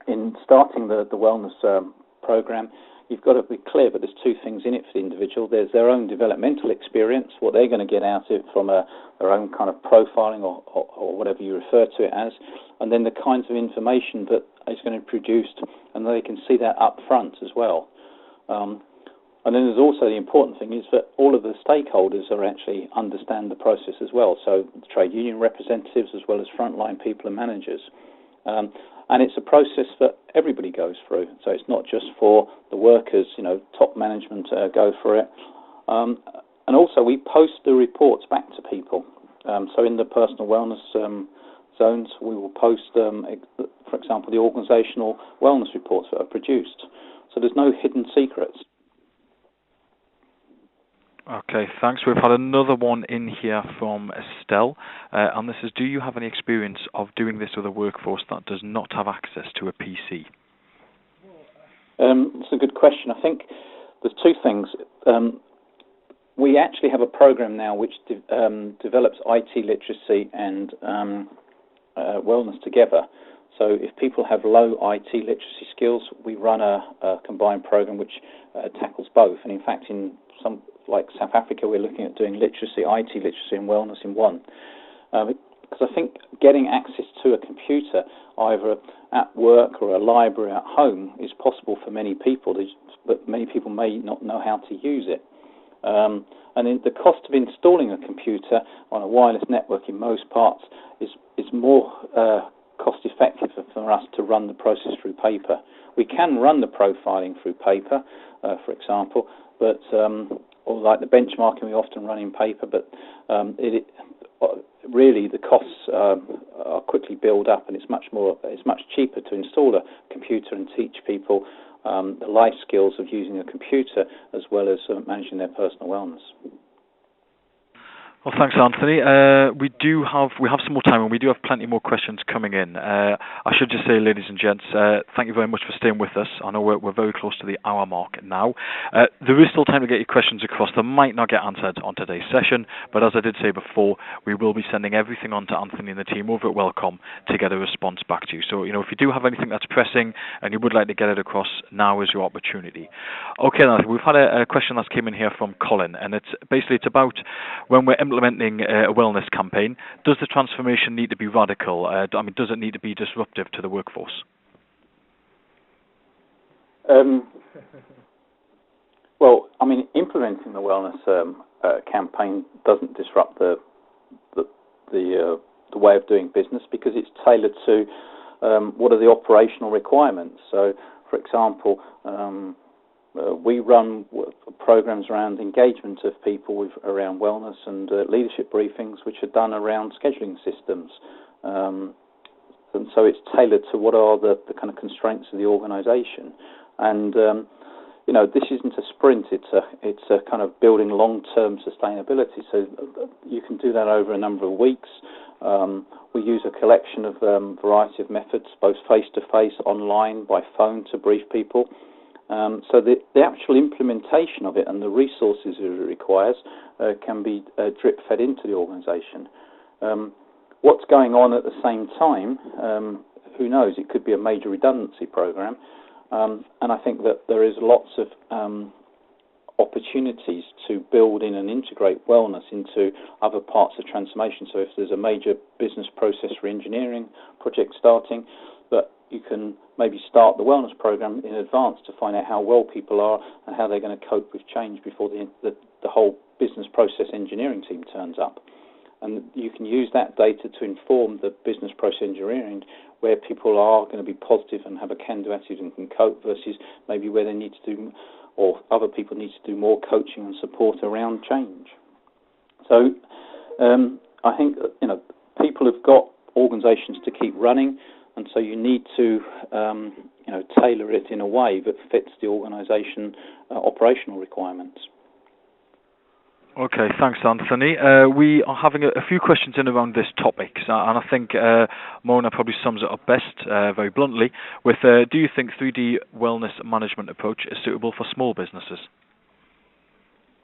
in starting the wellness program, you've got to be clear, but there's two things in it for the individual. There's their own developmental experience, what they're going to get out of it from their own kind of profiling or whatever you refer to it as, and then the kinds of information that is going to be produced, and they can see that up front as well. And then there's also the important thing is that all of the stakeholders are actually understand the process as well, so trade union representatives as well as frontline people and managers. And it's a process that everybody goes through, so it's not just for the workers, top management go for it. And also we post the reports back to people. So in the personal wellness zones, we will post, for example, the organisational wellness reports that are produced. So there's no hidden secrets. Okay, thanks. We've had another one in here from Estelle, and this is, do you have any experience of doing this with a workforce that does not have access to a PC? It's a good question. I think there's two things. We actually have a program now which develops IT literacy and wellness together. So if people have low IT literacy skills, we run a combined program which tackles both. And in fact, in some like South Africa, we're looking at doing literacy, IT literacy and wellness in one. Because I think getting access to a computer, either at work or a library at home, is possible for many people, but many people may not know how to use it. And then the cost of installing a computer on a wireless network in most parts is more cost effective for us to run the process through paper. We can run the profiling through paper, for example, but or like the benchmarking we often run in paper, but really the costs are quickly build up, and it's much cheaper to install a computer and teach people the life skills of using a computer as well as managing their personal wellness. Well, thanks, Anthony. We have some more time, and we do have plenty more questions coming in. I should just say, ladies and gents, thank you very much for staying with us. I know we're very close to the hour mark now. There is still time to get your questions across. They might not get answered on today's session, but as I did say before, we will be sending everything on to Anthony and the team over at Wellcom to get a response back to you. So, if you do have anything that's pressing and you would like to get it across, now is your opportunity. Okay, Anthony, we've had a question that came in here from Colin, and it's about when we're implementing a wellness campaign, does the transformation need to be radical? Does it need to be disruptive to the workforce? Well, implementing the wellness campaign doesn't disrupt the way of doing business, because it's tailored to what are the operational requirements. So, for example, we run programs around engagement of people around wellness and leadership briefings, which are done around scheduling systems. And so it's tailored to what are the kind of constraints of the organisation. And, this isn't a sprint, it's a kind of building long-term sustainability. So you can do that over a number of weeks. We use a collection of variety of methods, both face-to-face, online, by phone to brief people. So the actual implementation of it and the resources it requires can be drip-fed into the organisation. What's going on at the same time, who knows, it could be a major redundancy programme, and I think that there is lots of opportunities to build in and integrate wellness into other parts of transformation. So if there's a major business process re-engineering project starting, that you can maybe start the wellness program in advance to find out how well people are and how they're going to cope with change before the whole business process engineering team turns up. And you can use that data to inform the business process engineering where people are going to be positive and have a can-do attitude and can cope versus maybe where they need to do, or other people need to do more coaching and support around change. So I think people have got organisations to keep running, and so you need to tailor it in a way that fits the organisation operational requirements. Okay, thanks, Anthony. We are having a few questions in around this topic, and I think Mona probably sums it up best, very bluntly, with do you think 3D wellness management approach is suitable for small businesses?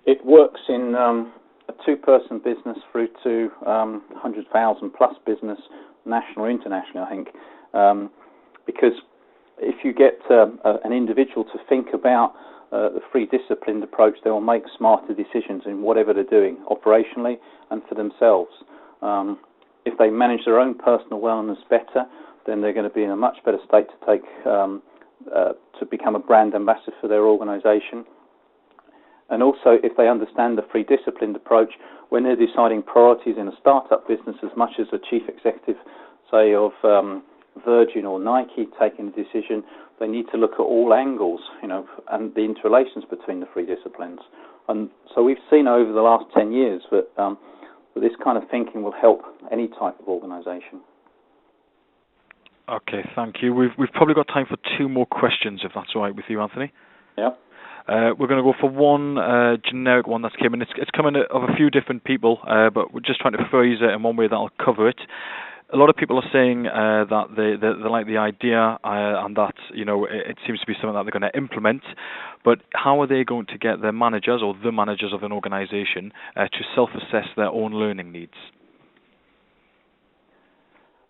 It works in a two-person business through to 100,000 plus business, national or international, I think, because if you get an individual to think about the free disciplined approach, they will make smarter decisions in whatever they're doing, operationally and for themselves. If they manage their own personal wellness better, then they're going to be in a much better state to take to become a brand ambassador for their organisation. And also, if they understand the free disciplined approach, when they're deciding priorities in a startup business, as much as a chief executive, say, of Virgin or Nike taking a decision, they need to look at all angles, and the interrelations between the three disciplines. And so we've seen over the last 10 years that this kind of thinking will help any type of organisation. Okay, thank you. We've probably got time for two more questions, if that's all right with you, Anthony. Yeah. We're going to go for one generic one that's came in. It's coming of a few different people, but we're just trying to phrase it in one way that'll cover it. A lot of people are saying that they like the idea and that it seems to be something that they're going to implement, but how are they going to get their managers or the managers of an organisation to self-assess their own learning needs?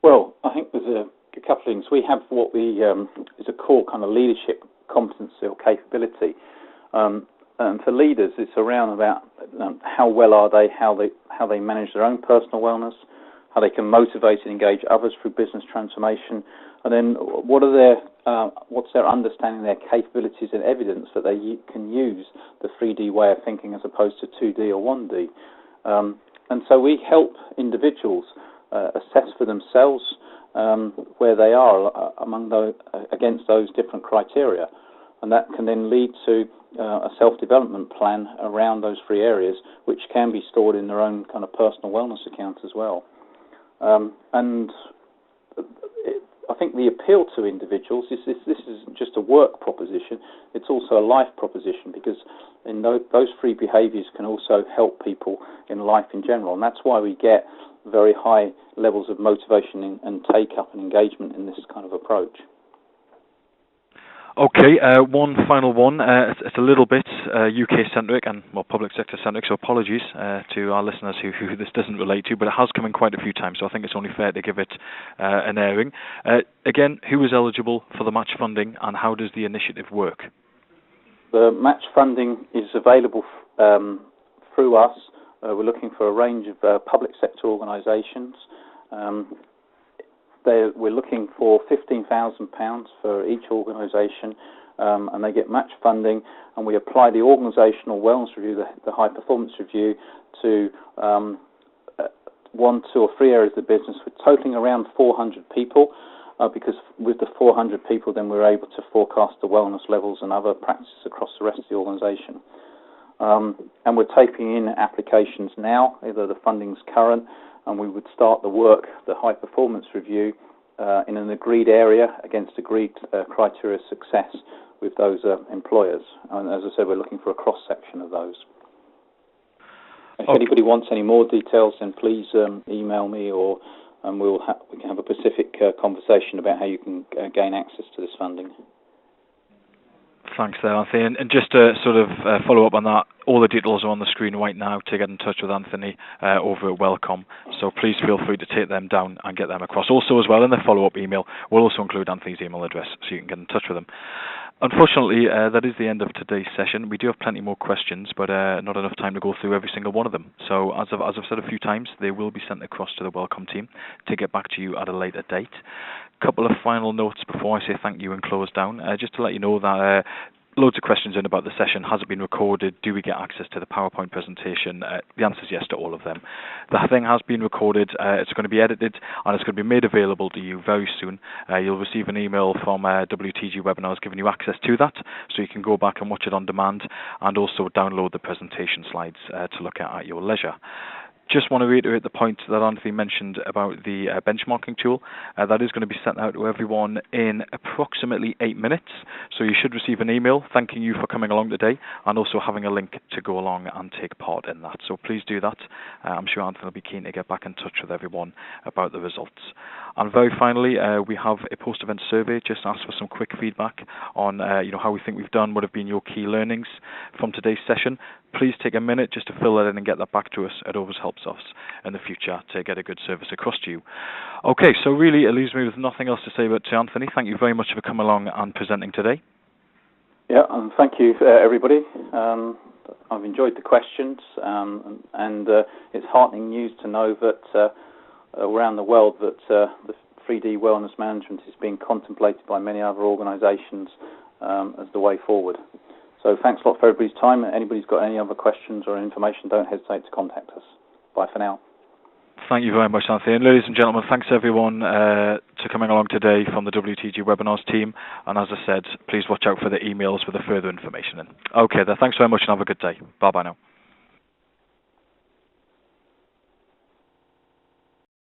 Well, I think there's a couple of things. We have what we is a core kind of leadership competency or capability, and for leaders, it's around about how well are they, how they manage their own personal wellness, how they can motivate and engage others through business transformation, and then what's their understanding, their capabilities and evidence that they can use the 3D way of thinking as opposed to 2D or 1D. And so we help individuals assess for themselves where they are against those different criteria, and that can then lead to a self-development plan around those three areas, which can be stored in their own kind of personal wellness account as well. And I think the appeal to individuals is this isn't just a work proposition, it's also a life proposition, because in those three behaviours can also help people in life in general, and that's why we get very high levels of motivation and take-up and engagement in this kind of approach. Okay, one final one. It's a little bit UK-centric and more public sector-centric, so apologies to our listeners who this doesn't relate to, but it has come in quite a few times, so I think it's only fair to give it an airing. Again, who is eligible for the match funding and how does the initiative work? The match funding is available through us. We're looking for a range of public sector organisations. We're looking for £15,000 for each organisation, and they get match funding, and we apply the organisational wellness review, the high performance review, to 1, 2 or 3 areas of the business. We're totaling around 400 people, because with the 400 people then we're able to forecast the wellness levels and other practices across the rest of the organisation. And we're taking in applications now, either the funding's current, and we would start the work, the high performance review, in an agreed area against agreed criteria of success with those employers. And as I said, we're looking for a cross-section of those. If anybody wants any more details, then please email me, or we can have a specific conversation about how you can gain access to this funding. Thanks there, Anthony. And just to sort of follow up on that, all the details are on the screen right now to get in touch with Anthony over at Welcome. So please feel free to take them down and get them across. Also as well, in the follow-up email, we'll also include Anthony's email address so you can get in touch with him. Unfortunately, that is the end of today's session. We do have plenty more questions, but not enough time to go through every single one of them. So as I've said a few times, they will be sent across to the Welcome team to get back to you at a later date. Couple of final notes before I say thank you and close down. Just to let you know that loads of questions in about the session. Has it been recorded? Do we get access to the PowerPoint presentation? The answer is yes to all of them. The thing has been recorded. It's going to be edited and it's going to be made available to you very soon. You'll receive an email from WTG Webinars giving you access to that, so you can go back and watch it on demand and also download the presentation slides to look at your leisure. Just want to reiterate the point that Anthony mentioned about the benchmarking tool. That is going to be sent out to everyone in approximately 8 minutes. So you should receive an email thanking you for coming along today and also having a link to go along and take part in that. So please do that. I'm sure Anthony will be keen to get back in touch with everyone about the results. And very finally, we have a post-event survey. Just ask for some quick feedback on how we think we've done, what have been your key learnings from today's session. Please take a minute just to fill that in and get that back to us. It always helps us in the future to get a good service across to you. Okay, so really it leaves me with nothing else to say but to Anthony. Thank you very much for coming along and presenting today. Yeah, and thank you everybody. I've enjoyed the questions and it's heartening news to know that around the world that the 3D wellness management is being contemplated by many other organisations as the way forward. So thanks a lot for everybody's time. Anybody's got any other questions or information, don't hesitate to contact us. Bye for now. Thank you very much, Anthony. And ladies and gentlemen, thanks everyone to coming along today from the WTG Webinars team. And as I said, please watch out for the emails with the further information in. Okay, then, thanks very much and have a good day. Bye-bye now.